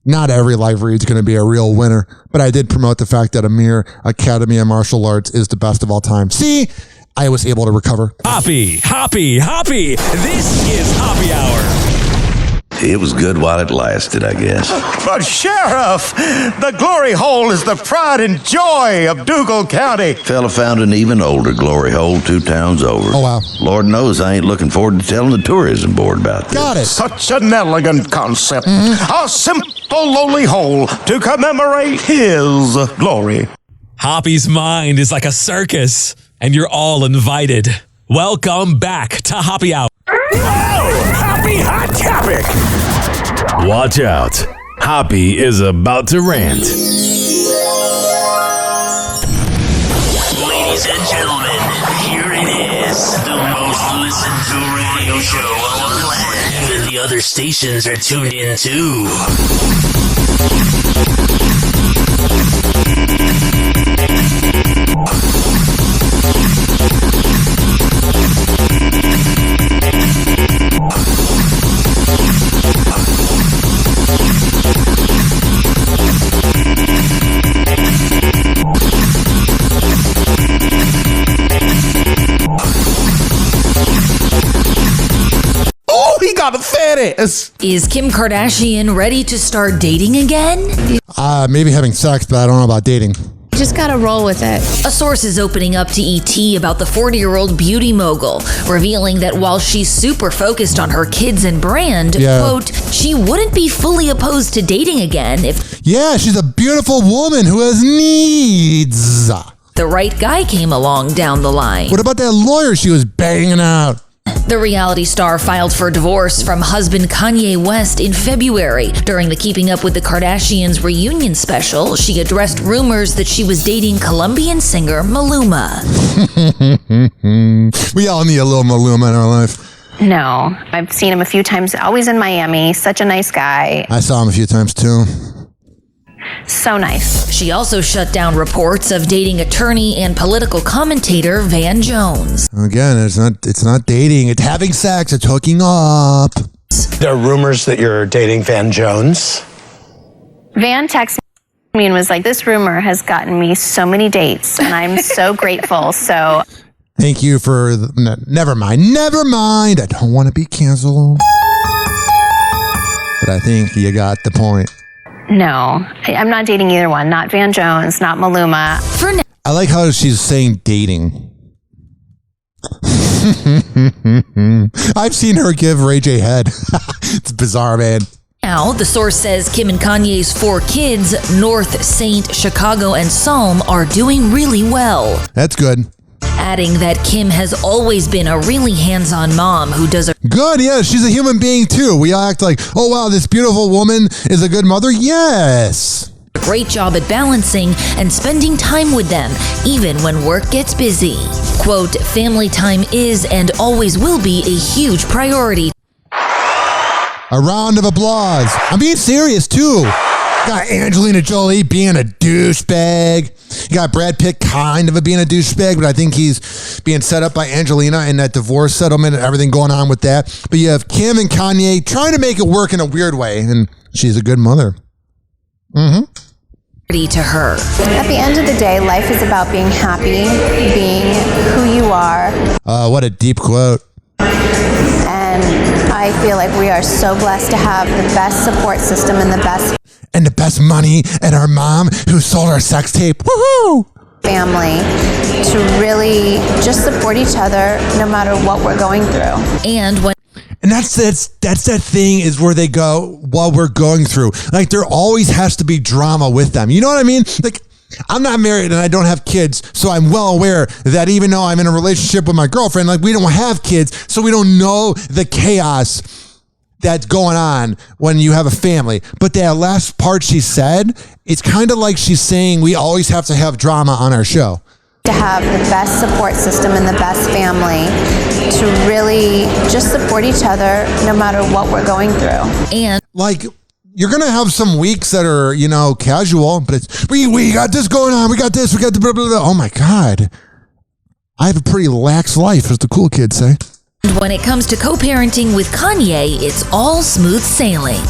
not every live read's going to be a real winner, but I did promote the fact that Amir Academy of Martial Arts is the best of all time. See, I was able to recover. Hoppy. This is Hoppy Hour. It was good while it lasted, I guess. But Sheriff, the glory hole is the pride and joy of Dougal County. Fella found an even older glory hole 2 towns over. Oh, wow. Lord knows I ain't looking forward to telling the tourism board about this. Got it. Such an elegant concept. A simple, lowly hole to commemorate his glory. Hoppy's mind is like a circus, and you're all invited. Welcome back to Hoppy Hour. Oh, Hoppy Hot Topic. Watch out. Hoppy is about to rant. Ladies and gentlemen, here it is. The most listened to radio show on the planet. Even the other stations are tuned in too. Oh, he got a fat ass. Is Kim Kardashian ready to start dating again? Maybe having sex, but I don't know about dating. Just gotta roll with it. A source is opening up to ET about the 40-year-old beauty mogul, revealing that while she's super focused on her kids and brand, quote, she wouldn't be fully opposed to dating again if... Yeah, she's a beautiful woman who has needs. The right guy came along down the line. What about that lawyer she was banging out? The reality star filed for divorce from husband Kanye West in February. During the Keeping Up with the Kardashians reunion special, she addressed rumors that she was dating Colombian singer Maluma. We all need a little Maluma in our life. No, I've seen him a few times, always in Miami. Such a nice guy. I saw him a few times too. So nice. She also shut down reports of dating attorney and political commentator Van Jones. Again, it's not dating, it's having sex, it's hooking up. There are rumors that you're dating Van Jones. Van texted me and was like, this rumor has gotten me so many dates, and I'm so grateful. So thank you for never mind. I don't want to be canceled. But I think you got the point. no, I'm not dating either one. Not Van Jones, not Maluma. For now. I like how she's saying dating. I've seen her give Ray J head. It's bizarre, man. Now, the source says Kim and Kanye's 4 kids, North, Saint, Chicago, and Psalm, are doing really well. That's good. Adding that Kim has always been a really hands-on mom who does a good, yeah, she's a human being too. We all act like, oh wow, this beautiful woman is a good mother. Yes. great job at balancing and spending time with them, even when work gets busy. Quote, family time is and always will be a huge priority. A round of applause. I'm being serious too. Got Angelina Jolie being a douchebag. You got Brad Pitt kind of being a douchebag, but I think he's being set up by Angelina and that divorce settlement and everything going on with that. But you have Kim and Kanye trying to make it work in a weird way, and she's a good mother. To her. At the end of the day, life is about being happy, being who you are. What a deep quote. And I feel like we are so blessed to have the best support system and the best money, and our mom who sold our sex tape. Woohoo! Family to really just support each other no matter what we're going through. And that's that thing is where they go while we're going through. Like there always has to be drama with them. You know what I mean? Like I'm not married and I don't have kids, so I'm well aware that even though I'm in a relationship with my girlfriend, like we don't have kids, so we don't know the chaos that's going on when you have a family. But that last part she said, it's kind of like she's saying we always have to have drama on our show. To have the best support system and the best family to really just support each other no matter what we're going through. And like you're going to have some weeks that are, you know, casual, but it's, we got this going on. We got this, we got the blah, blah, blah. Oh my God. I have a pretty lax life, as the cool kids say. When it comes to co-parenting with Kanye, it's all smooth sailing.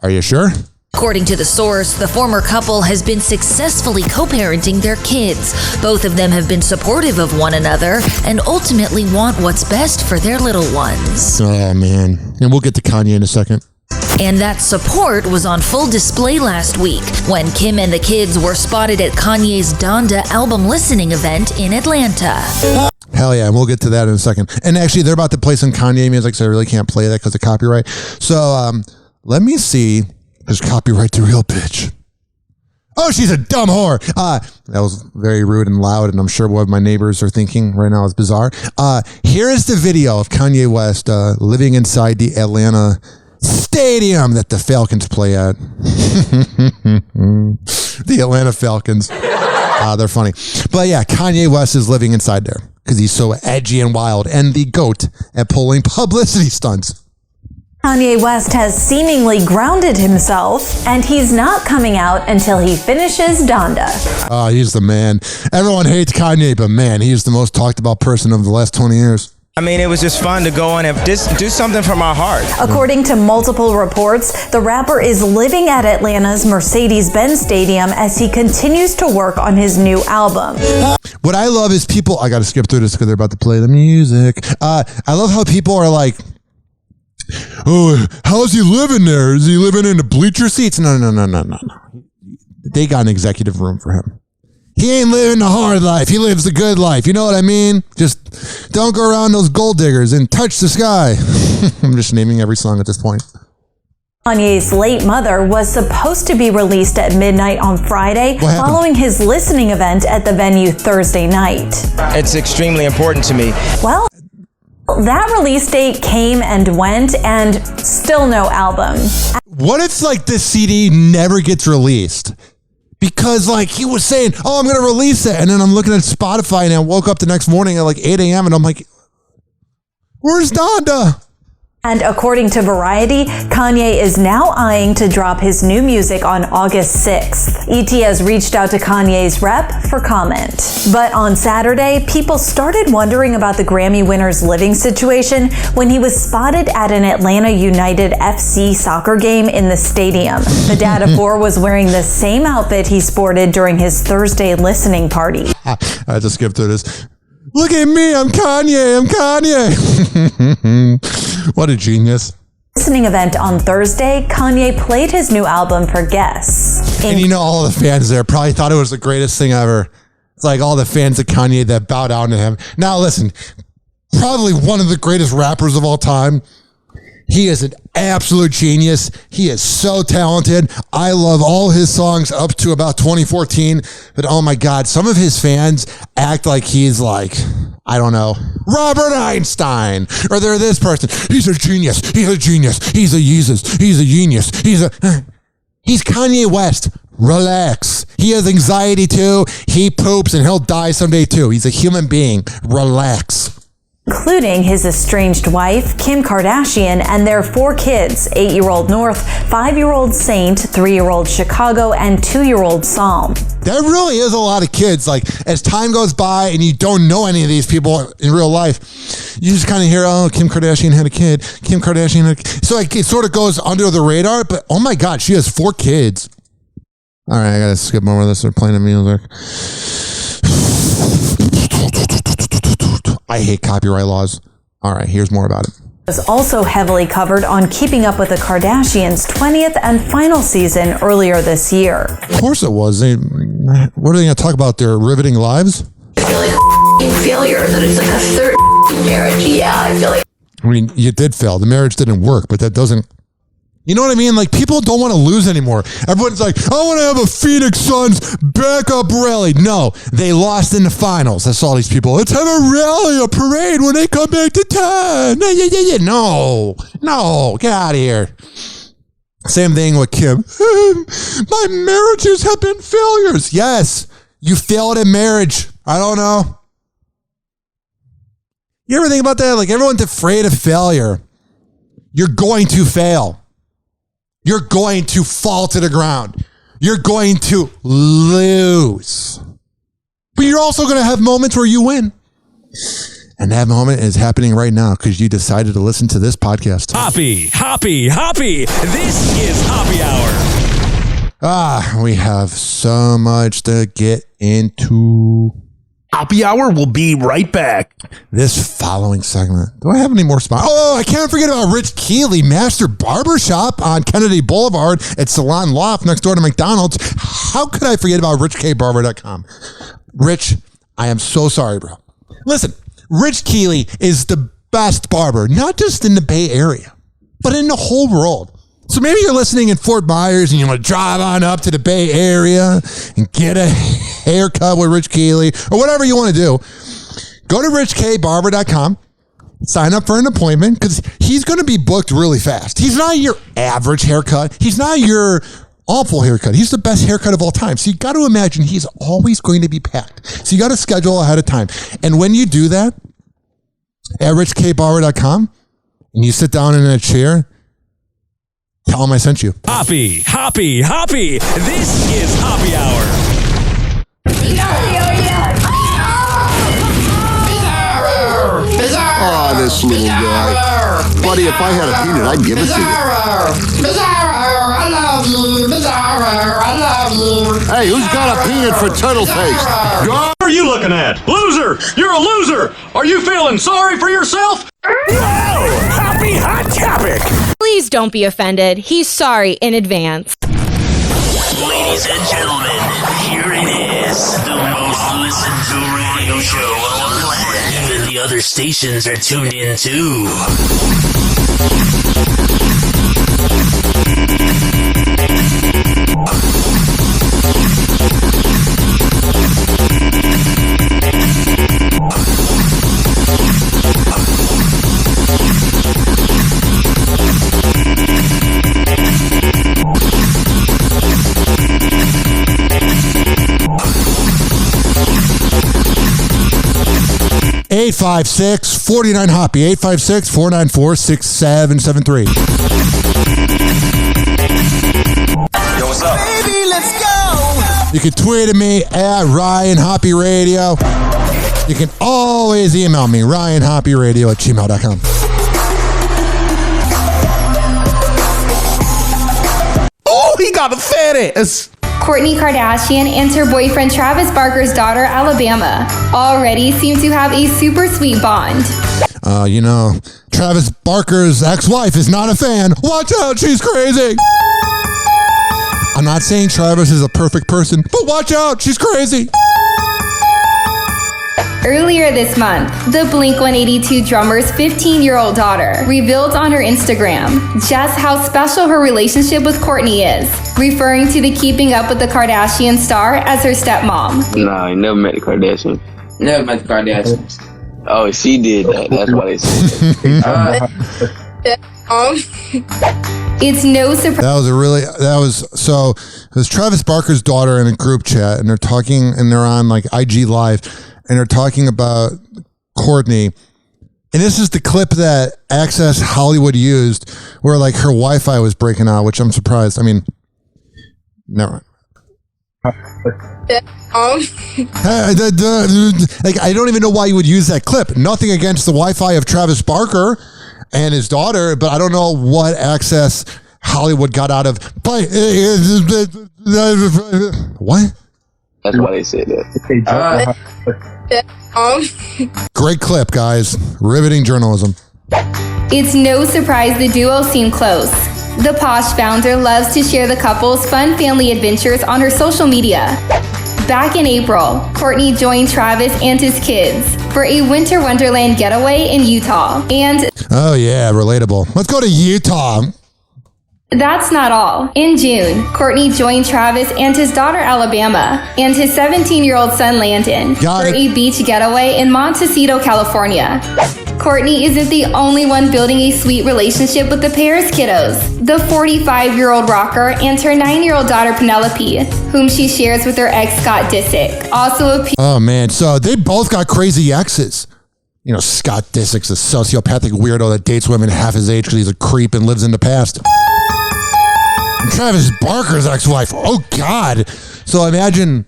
Are you sure? According to the source, the former couple has been successfully co-parenting their kids. Both of them have been supportive of one another and ultimately want what's best for their little ones. Oh, man. And we'll get to Kanye in a second. And that support was on full display last week when Kim and the kids were spotted at Kanye's Donda album listening event in Atlanta. Hell yeah, and we'll get to that in a second. And actually, they're about to play some Kanye music, so I really can't play that because of copyright. So let me see. There's copyright to real bitch. Oh, she's a dumb whore. That was very rude and loud, and I'm sure what my neighbors are thinking right now is bizarre. Here is the video of Kanye West living inside the Atlanta stadium that the Falcons play at. The Atlanta Falcons. They're funny. But yeah, Kanye West is living inside there because he's so edgy and wild and the GOAT at pulling publicity stunts. Kanye West has seemingly grounded himself, and he's not coming out until he finishes Donda. Oh, he's the man. Everyone hates Kanye, but man, he's the most talked about person of the last 20 years. I mean, it was just fun to go in and just do something from our heart. According to multiple reports, the rapper is living at Atlanta's Mercedes-Benz Stadium as he continues to work on his new album. What I love is people, I got to skip through this because they're about to play the music. I love how people are like, oh, how's he living there? Is he living in the bleacher seats? No. They got an executive room for him. He ain't living the hard life. He lives the good life. You know what I mean? Just don't go around those gold diggers and touch the sky. I'm just naming every song at this point. Kanye's late mother was supposed to be released at midnight on Friday following his listening event at the venue Thursday night. It's extremely important to me. Well, that release date came and went and still no album. What if like this CD never gets released? Because like he was saying, oh, I'm going to release it. And then I'm looking at Spotify and I woke up the next morning at like 8 a.m. and I'm like, where's Donda? And according to Variety, Kanye is now eyeing to drop his new music on August 6th. ET has reached out to Kanye's rep for comment. But on Saturday, people started wondering about the Grammy winner's living situation when he was spotted at an Atlanta United FC soccer game in the stadium. The dad of four was wearing the same outfit he sported during his Thursday listening party. I just skipped through this. Look at me, I'm Kanye. What a genius. Listening event on Thursday, Kanye played his new album for guests. And you know, all the fans there probably thought it was the greatest thing ever. It's like all the fans of Kanye that bow down to him. Now listen, probably one of the greatest rappers of all time. He is an absolute genius. He is so talented. I love all his songs up to about 2014. But oh my God, some of his fans act like he's like, I don't know, Robert Einstein. Or they're this person. He's a genius. He's a genius. He's a Jesus. He's a genius. He's Kanye West. Relax. He has anxiety too. He poops and he'll die someday too. He's a human being. Relax. Including his estranged wife, Kim Kardashian, and their 4 kids, 8-year-old North, 5-year-old Saint, 3-year-old Chicago, and 2-year-old Psalm. There really is a lot of kids. Like, as time goes by and you don't know any of these people in real life, you just kind of hear, oh, Kim Kardashian had a kid. Kim Kardashian had a kid. So like, it sort of goes under the radar, but oh my God, she has 4 kids. All right, I got to skip over this. They're playing the music. I hate copyright laws. All right, here's more about it. Was also heavily covered on Keeping Up with the Kardashians' 20th and final season earlier this year. Of course it was. What are they going to talk about? Their riveting lives? I feel like a failure, that it's like a third marriage. Yeah, I feel like. I mean, you did fail. The marriage didn't work, but that doesn't. You know what I mean? Like, people don't want to lose anymore. Everyone's like, I want to have a Phoenix Suns backup rally. No, they lost in the finals. That's all these people. Let's have a rally, a parade when they come back to town. No, get out of here. Same thing with Kim. My marriages have been failures. Yes, you failed in marriage. I don't know. You ever think about that? Like, everyone's afraid of failure. You're going to fail. You're going to fall to the ground. You're going to lose. But you're also going to have moments where you win. And that moment is happening right now because you decided to listen to this podcast. Hoppy. This is Hoppe Hour. We have so much to get into. Hoppe Hour will be right back. This following segment. Do I have any more spots? Oh, I can't forget about Rich Keeley, Master Barbershop on Kennedy Boulevard at Salon Loft next door to McDonald's. How could I forget about RichKBarber.com? Rich, I am so sorry, bro. Listen, Rich Keeley is the best barber, not just in the Bay Area, but in the whole world. So maybe you're listening in Fort Myers and you want to drive on up to the Bay Area and get a haircut with Rich Keeley or whatever you want to do. Go to richkbarber.com, sign up for an appointment because he's going to be booked really fast. He's not your average haircut. He's not your awful haircut. He's the best haircut of all time. So you got to imagine he's always going to be packed. So you got to schedule ahead of time. And when you do that at richkbarber.com and you sit down in a chair, tell him I sent you. Hoppy. This is Hoppe Hour. Oh, this little guy. Buddy, if I had a peanut, I'd give it to you. I love you. Hey, who's got a peanut for turtle face? What are you looking at? Loser! You're a loser! Are you feeling sorry for yourself? Happy Hot Topic! Please don't be offended. He's sorry in advance. Ladies and gentlemen, here it is. The most listened to radio show on the planet. Even the other stations are tuned in too. 856-49-HOPPY. 856-494-6773. Yo, what's up? Baby, let's go. You can tweet at me at Ryan Hoppe Radio. You can always email me, RyanHoppeRadio@gmail.com. Oh, he got a fat ass. Kourtney Kardashian and her boyfriend Travis Barker's daughter, Alabama, already seem to have a super sweet bond. Travis Barker's ex-wife is not a fan. Watch out, she's crazy. I'm not saying Travis is a perfect person, but watch out, she's crazy. Earlier this month, the Blink-182 drummer's 15-year-old daughter revealed on her Instagram just how special her relationship with Kourtney is, referring to the Keeping Up with the Kardashians star as her stepmom. Nah, I never met the Kardashians. Never met the Kardashians. Oh, she did that. That's why they said that. It's no surprise. It was Travis Barker's daughter in a group chat, and they're talking, and they're on like IG Live, and they're talking about Kourtney. And this is the clip that Access Hollywood used where like her Wi-Fi was breaking out, which I'm surprised. I mean, never mind. Like, I don't even know why you would use that clip. Nothing against the Wi-Fi of Travis Barker and his daughter, but I don't know what Access Hollywood got out of. What? That's why they said that. Great clip, guys. Riveting journalism. It's no surprise the duo seem close. The Posh founder loves to share the couple's fun family adventures on her social media. Back in April, Kourtney joined Travis and his kids for a winter wonderland getaway in Utah. And oh yeah, relatable. Let's go to Utah. that's not all. In June, Kourtney joined Travis and his daughter Alabama and his 17-year-old son Landon for a beach getaway in Montecito, California. Kourtney isn't the only one building a sweet relationship with the pair's kiddos. The 45-year-old rocker and her 9-year-old daughter Penelope, whom she shares with her ex Scott Disick, also appears. Oh man, so they both got crazy exes. You know, Scott Disick's a sociopathic weirdo that dates women half his age because he's a creep and lives in the past. And Travis Barker's ex-wife, oh God. So imagine,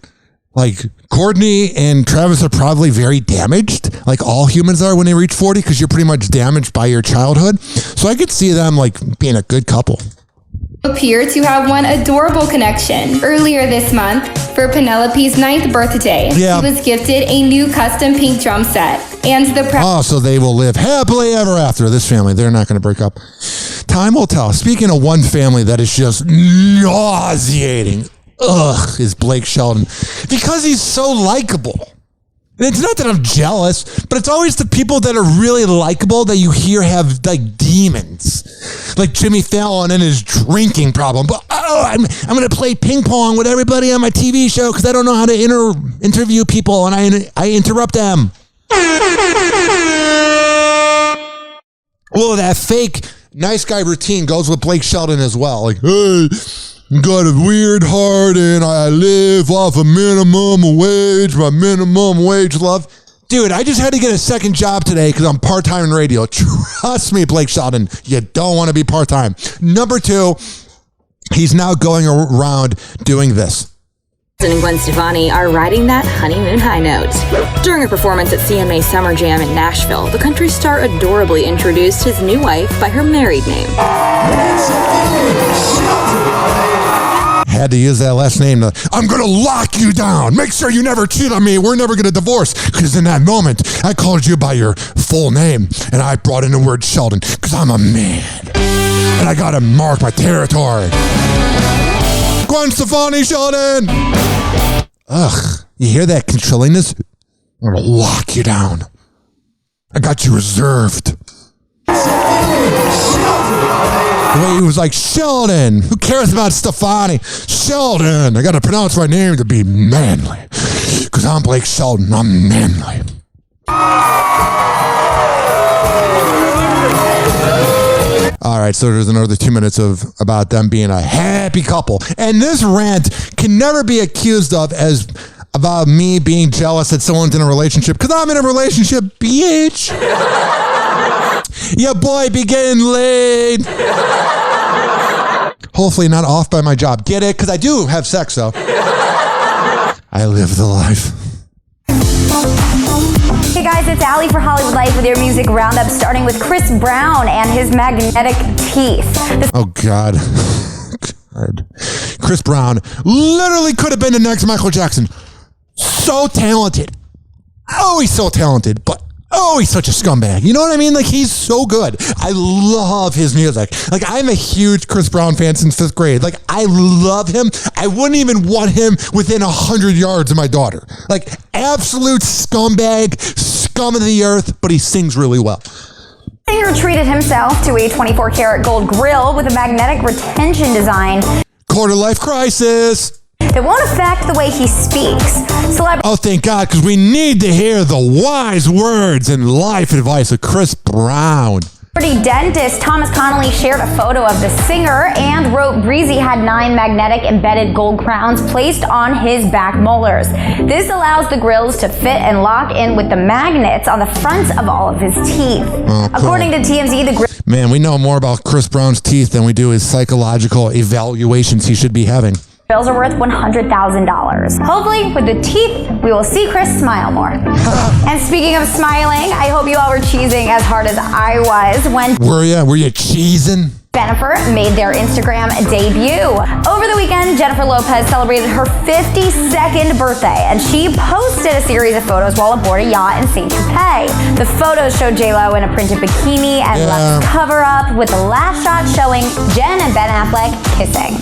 like, Kourtney and Travis are probably very damaged, like all humans are when they reach 40, because you're pretty much damaged by your childhood. So I could see them, like, being a good couple. Appear to have one adorable connection. Earlier this month, for Penelope's 9th birthday, she was gifted a new custom pink drum set. And so they will live happily ever after. This family, they're not going to break up. Time will tell. Speaking of one family that is just nauseating, is Blake Shelton. Because he's so likable. And it's not that I'm jealous, but it's always the people that are really likable that you hear have like demons. Like Jimmy Fallon and his drinking problem. But I'm going to play ping pong with everybody on my TV show because I don't know how to interview people and I interrupt them. Well, that fake nice guy routine goes with Blake Shelton as well. Like, hey, got a weird heart and I live off a minimum wage, my minimum wage love. Dude, I just had to get a second job today because I'm part-time in radio. Trust me, Blake Shelton, you don't want to be part-time. Number 2, he's now going around doing this. And Gwen Stefani are riding that honeymoon high note. During a performance at CMA Summer Jam in Nashville, the country star adorably introduced his new wife by her married name. Had to use that last name. I'm going to lock you down. Make sure you never cheat on me. We're never going to divorce. Because in that moment, I called you by your full name. And I brought in the word Sheldon. Because I'm a man. And I got to mark my territory. Gwen Stefani, Sheldon. Ugh. You hear that controllingness? I'm going to lock you down. I got you reserved. The way he was like, Sheldon. Who cares about Stefani? Sheldon. I got to pronounce my name to be manly. Because I'm Blake Shelton. I'm manly. All right, so there's another 2 minutes about them being a happy couple. And this rant can never be accused of as about me being jealous that someone's in a relationship, because I'm in a relationship, bitch. Yeah, boy, be getting laid. Hopefully not off by my job. Get it? Because I do have sex, though. I live the life. Hey guys, it's Allie for Hollywood Life with your music roundup, starting with Chris Brown and his magnetic teeth. Oh, God. Chris Brown literally could have been the next Michael Jackson. So talented. Oh, he's so talented, but he's such a scumbag. You know what I mean? Like, he's so good. I love his music. Like, I'm a huge Chris Brown fan since 5th grade. Like, I love him. I wouldn't even want him within 100 yards of my daughter. Like, absolute scumbag, scum of the earth, but he sings really well. The singer treated himself to a 24-karat gold grill with a magnetic retention design. Quarter life crisis. It won't affect the way he speaks. Oh, thank God, because we need to hear the wise words and life advice of Chris Brown. Celebrity dentist Thomas Connolly shared a photo of the singer and wrote Breezy had 9 magnetic embedded gold crowns placed on his back molars. This allows the grills to fit and lock in with the magnets on the fronts of all of his teeth. Oh, cool. According to TMZ, the grill... Man, we know more about Chris Brown's teeth than we do his psychological evaluations he should be having. Bills are worth $100,000. Hopefully, with the teeth, we will see Chris smile more. And speaking of smiling, I hope you all were cheesing as hard as I was when... Were you cheesing? Jennifer made their Instagram debut. Over the weekend, Jennifer Lopez celebrated her 52nd birthday, and she posted a series of photos while aboard a yacht in St. Tropez. The photos showed J-Lo in a printed bikini and Luxe cover-up, with the last shot showing Jen and Ben Affleck kissing.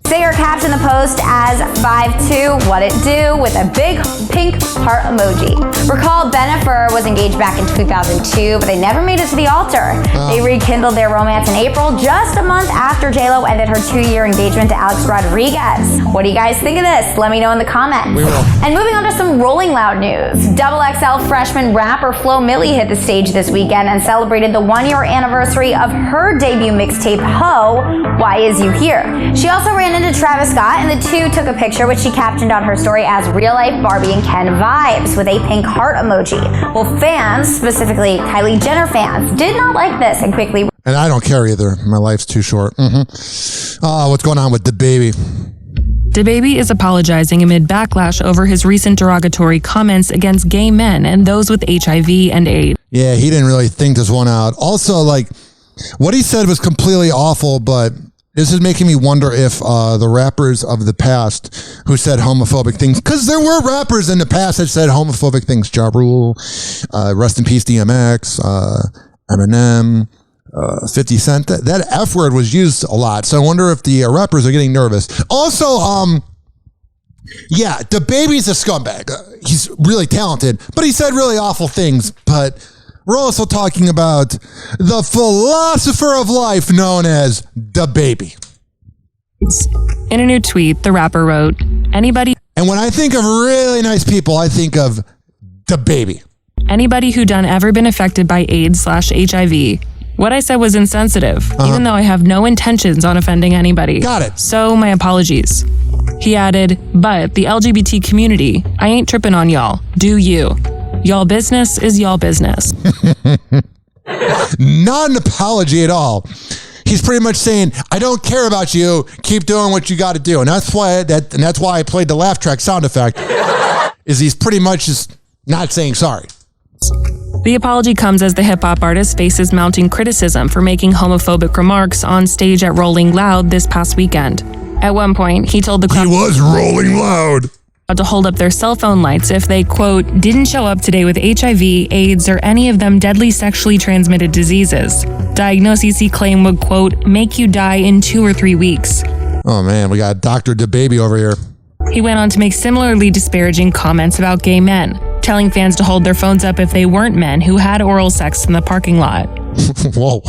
Singer captioned the post as 5'2", what it do, with a big pink heart emoji. Recall, Bennifer was engaged back in 2002, but they never made it to the altar. They rekindled their romance in April, just a month after J-Lo ended her 2-year engagement to Alex Rodriguez. What do you guys think of this? Let me know in the comments. We will. And moving on to some Rolling Loud news. XXL freshman rapper Flo Milli hit the stage this weekend and celebrated the 1-year anniversary of her debut mixtape, Ho, Why Is You Here? She also ran into Travis Scott, and the two took a picture which she captioned on her story as real life Barbie and Ken vibes with a pink heart emoji. Well, fans, specifically Kylie Jenner fans, did not like this and quickly... And I don't care either. My life's too short. What's going on with DaBaby? DaBaby is apologizing amid backlash over his recent derogatory comments against gay men and those with HIV and AIDS. Yeah, he didn't really think this one out. Also, like, what he said was completely awful, but this is making me wonder if the rappers of the past who said homophobic things, because there were rappers in the past that said homophobic things, Ja Rule, rest in peace DMX, Eminem, 50 Cent, that F word was used a lot. So I wonder if the rappers are getting nervous. Also, DaBaby's a scumbag. He's really talented, but he said really awful things. But we're also talking about the philosopher of life known as DaBaby. In a new tweet, the rapper wrote, anybody... And when I think of really nice people, I think of DaBaby. Anybody who done ever been affected by AIDS/HIV. What I said was insensitive, even though I have no intentions on offending anybody. Got it. So my apologies. He added, but the LGBT community, I ain't tripping on y'all. Do you? Y'all business is y'all business. Not an apology at all. He's pretty much saying, I don't care about you. Keep doing what you got to do. And that's why I played the laugh track sound effect, is he's pretty much just not saying sorry. The apology comes as the hip-hop artist faces mounting criticism for making homophobic remarks on stage at Rolling Loud this past weekend. At one point, he told the crowd he was rolling loud to hold up their cell phone lights if they, quote, didn't show up today with HIV, AIDS, or any of them deadly sexually transmitted diseases. Diagnoses he claimed would, quote, make you die in 2 or 3 weeks. Oh man, we got Dr. DaBaby over here. He went on to make similarly disparaging comments about gay men, telling fans to hold their phones up if they weren't men who had oral sex in the parking lot. Whoa,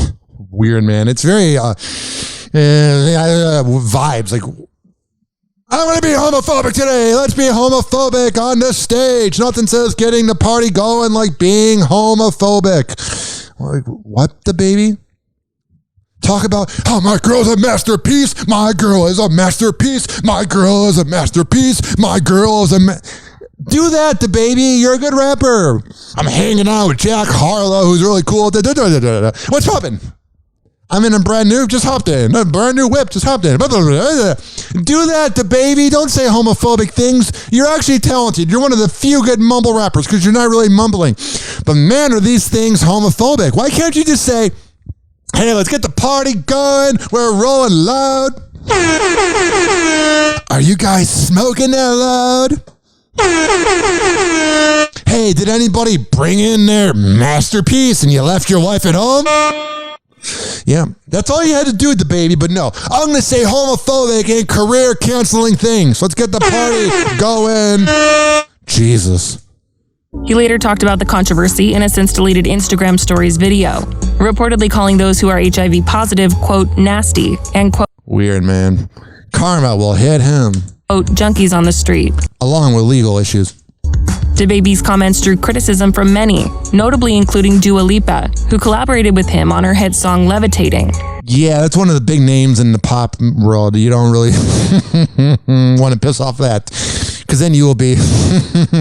weird, man. It's very vibes, like, I'm going to be homophobic today. Let's be homophobic on the stage. Nothing says getting the party going like being homophobic. Like, what, DaBaby? talk about how my girl's a masterpiece. My girl is a masterpiece. My girl is a masterpiece. My girl is a do that, the baby. You're a good rapper. I'm hanging out with Jack Harlow, who's really cool. What's poppin'? I'm in a brand new, just hopped in. A brand new whip, just hopped in. Do that, the baby. Don't say homophobic things. You're actually talented. You're one of the few good mumble rappers because you're not really mumbling. But man, are these things homophobic. Why can't you just say, hey, let's get the party going. We're rolling loud. Are you guys smoking that loud? Hey, did anybody bring in their masterpiece and you left your wife at home? Yeah, that's all you had to do with the baby, but no. I'm going to say homophobic and career-canceling things. Let's get the party going. Jesus. He later talked about the controversy in a since-deleted Instagram Stories video, reportedly calling those who are HIV positive, quote, nasty, and, quote, weird, man. Karma will hit him. Quote, junkies on the street. Along with legal issues. DaBaby's comments drew criticism from many, notably including Dua Lipa, who collaborated with him on her hit song Levitating. Yeah, that's one of the big names in the pop world. You don't really want to piss off that, because then you will be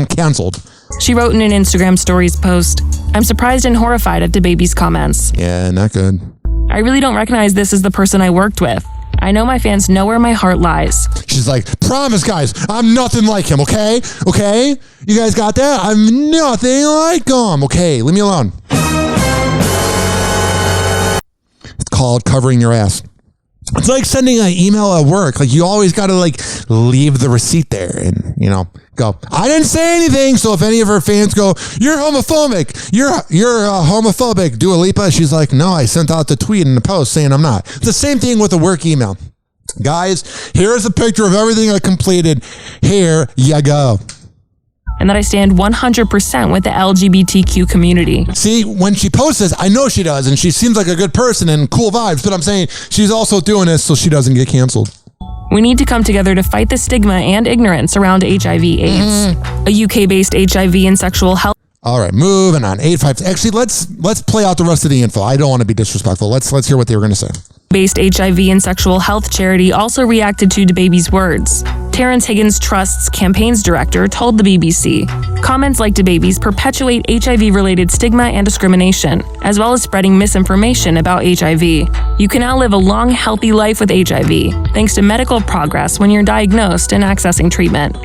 canceled. She wrote in an Instagram Stories post, I'm surprised and horrified at DaBaby's comments. Yeah, not good. I really don't recognize this as the person I worked with. I know my fans know where my heart lies. She's like, promise, guys, I'm nothing like him, okay? Okay? You guys got that? I'm nothing like him. Okay, leave me alone. It's called covering your ass. It's like sending an email at work. Like, you always got to, like, leave the receipt there and, you know, go, I didn't say anything. So if any of her fans go, you're homophobic, you're homophobic, Dua Lipa, she's like, no, I sent out the tweet and the post saying I'm not. It's the same thing with a work email. Guys, here's a picture of everything I completed. Here you go. And that I stand 100% with the LGBTQ community. See, when she posts this, I know she does, and she seems like a good person and cool vibes, but I'm saying she's also doing this so she doesn't get canceled. We need to come together to fight the stigma and ignorance around HIV/AIDS. A UK-based HIV and sexual health. All right, moving on. 856. Actually, let's play out the rest of the info. I don't want to be disrespectful. Let's hear what they were going to say. Based HIV and sexual health charity also reacted to DaBaby's words. Terrence Higgins Trust's campaigns director told the BBC, comments like DaBaby's perpetuate HIV-related stigma and discrimination, as well as spreading misinformation about HIV. You can now live a long, healthy life with HIV, thanks to medical progress when you're diagnosed and accessing treatment.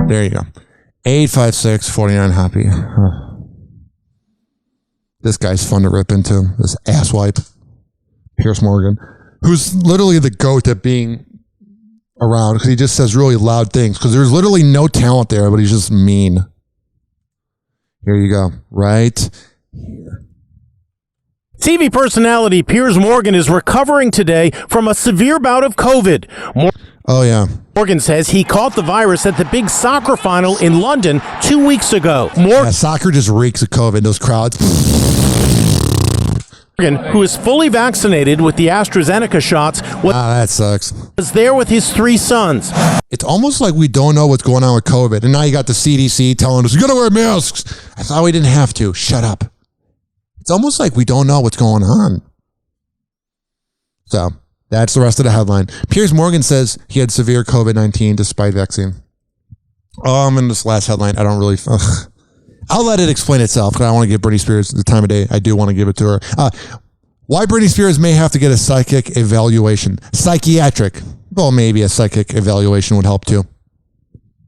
There you go. 856-49-HOPPY. This guy's fun to rip into. This asswipe, Piers Morgan, who's literally the goat at being around because he just says really loud things because there's literally no talent there, but he's just mean. Here you go. Right here. TV personality Piers Morgan is recovering today from a severe bout of COVID. Oh, yeah. Morgan says he caught the virus at the big soccer final in London 2 weeks ago. Yeah, soccer just reeks of COVID, those crowds. Morgan, who is fully vaccinated with the AstraZeneca shots, that sucks. Was there with his 3 sons. It's almost like we don't know what's going on with COVID. And now you got the CDC telling us, you got to wear masks. I thought we didn't have to. Shut up. It's almost like we don't know what's going on. So that's the rest of the headline. Piers Morgan says he had severe COVID-19 despite vaccine. And this last headline, I don't really... I'll let it explain itself because I want to give Britney Spears the time of day. I do want to give it to her. Why Britney Spears may have to get a psychic evaluation. Psychiatric. Well, maybe a psychic evaluation would help too.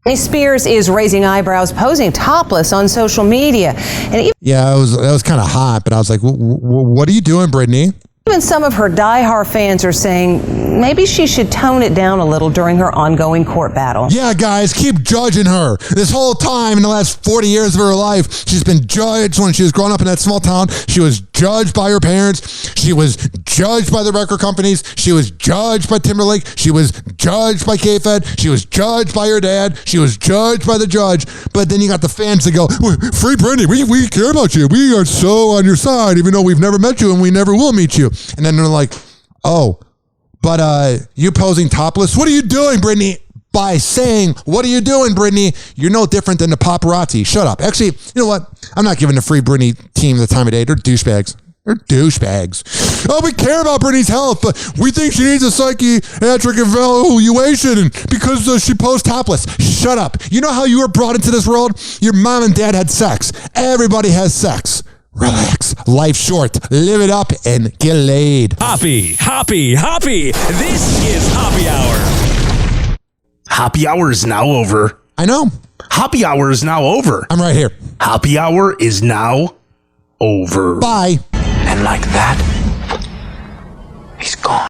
Britney Spears is raising eyebrows, posing topless on social media. And yeah, that was kind of hot, but I was like, what are you doing, Britney? even some of her diehard fans are saying maybe she should tone it down a little during her ongoing court battle. Yeah, guys, keep judging her. This whole time in the last 40 years of her life, she's been judged. When she was growing up in that small town, she was judged by her parents. She was judged by the record companies. She was judged by Timberlake. She was judged by K-Fed. She was judged by her dad. She was judged by the judge. But then you got the fans that go, free Britney, we care about you. We are so on your side, even though we've never met you and we never will meet you. And then they're like, oh, but you posing topless? What are you doing, Britney? By saying, what are you doing, Britney? You're no different than the paparazzi. Shut up. Actually, you know what? I'm not giving the Free Britney team the time of day. They're douchebags. They're douchebags. Oh, we care about Brittany's health, but we think she needs a psychiatric evaluation because she posed topless. Shut up. You know how you were brought into this world? Your mom and dad had sex. Everybody has sex. Relax. Life's short. Live it up and get laid. Hoppy. This is Hoppy Hour. Happy Hour is now over. I know. Happy Hour is now over. I'm right here. Happy Hour is now over. Bye. And like that, he's gone.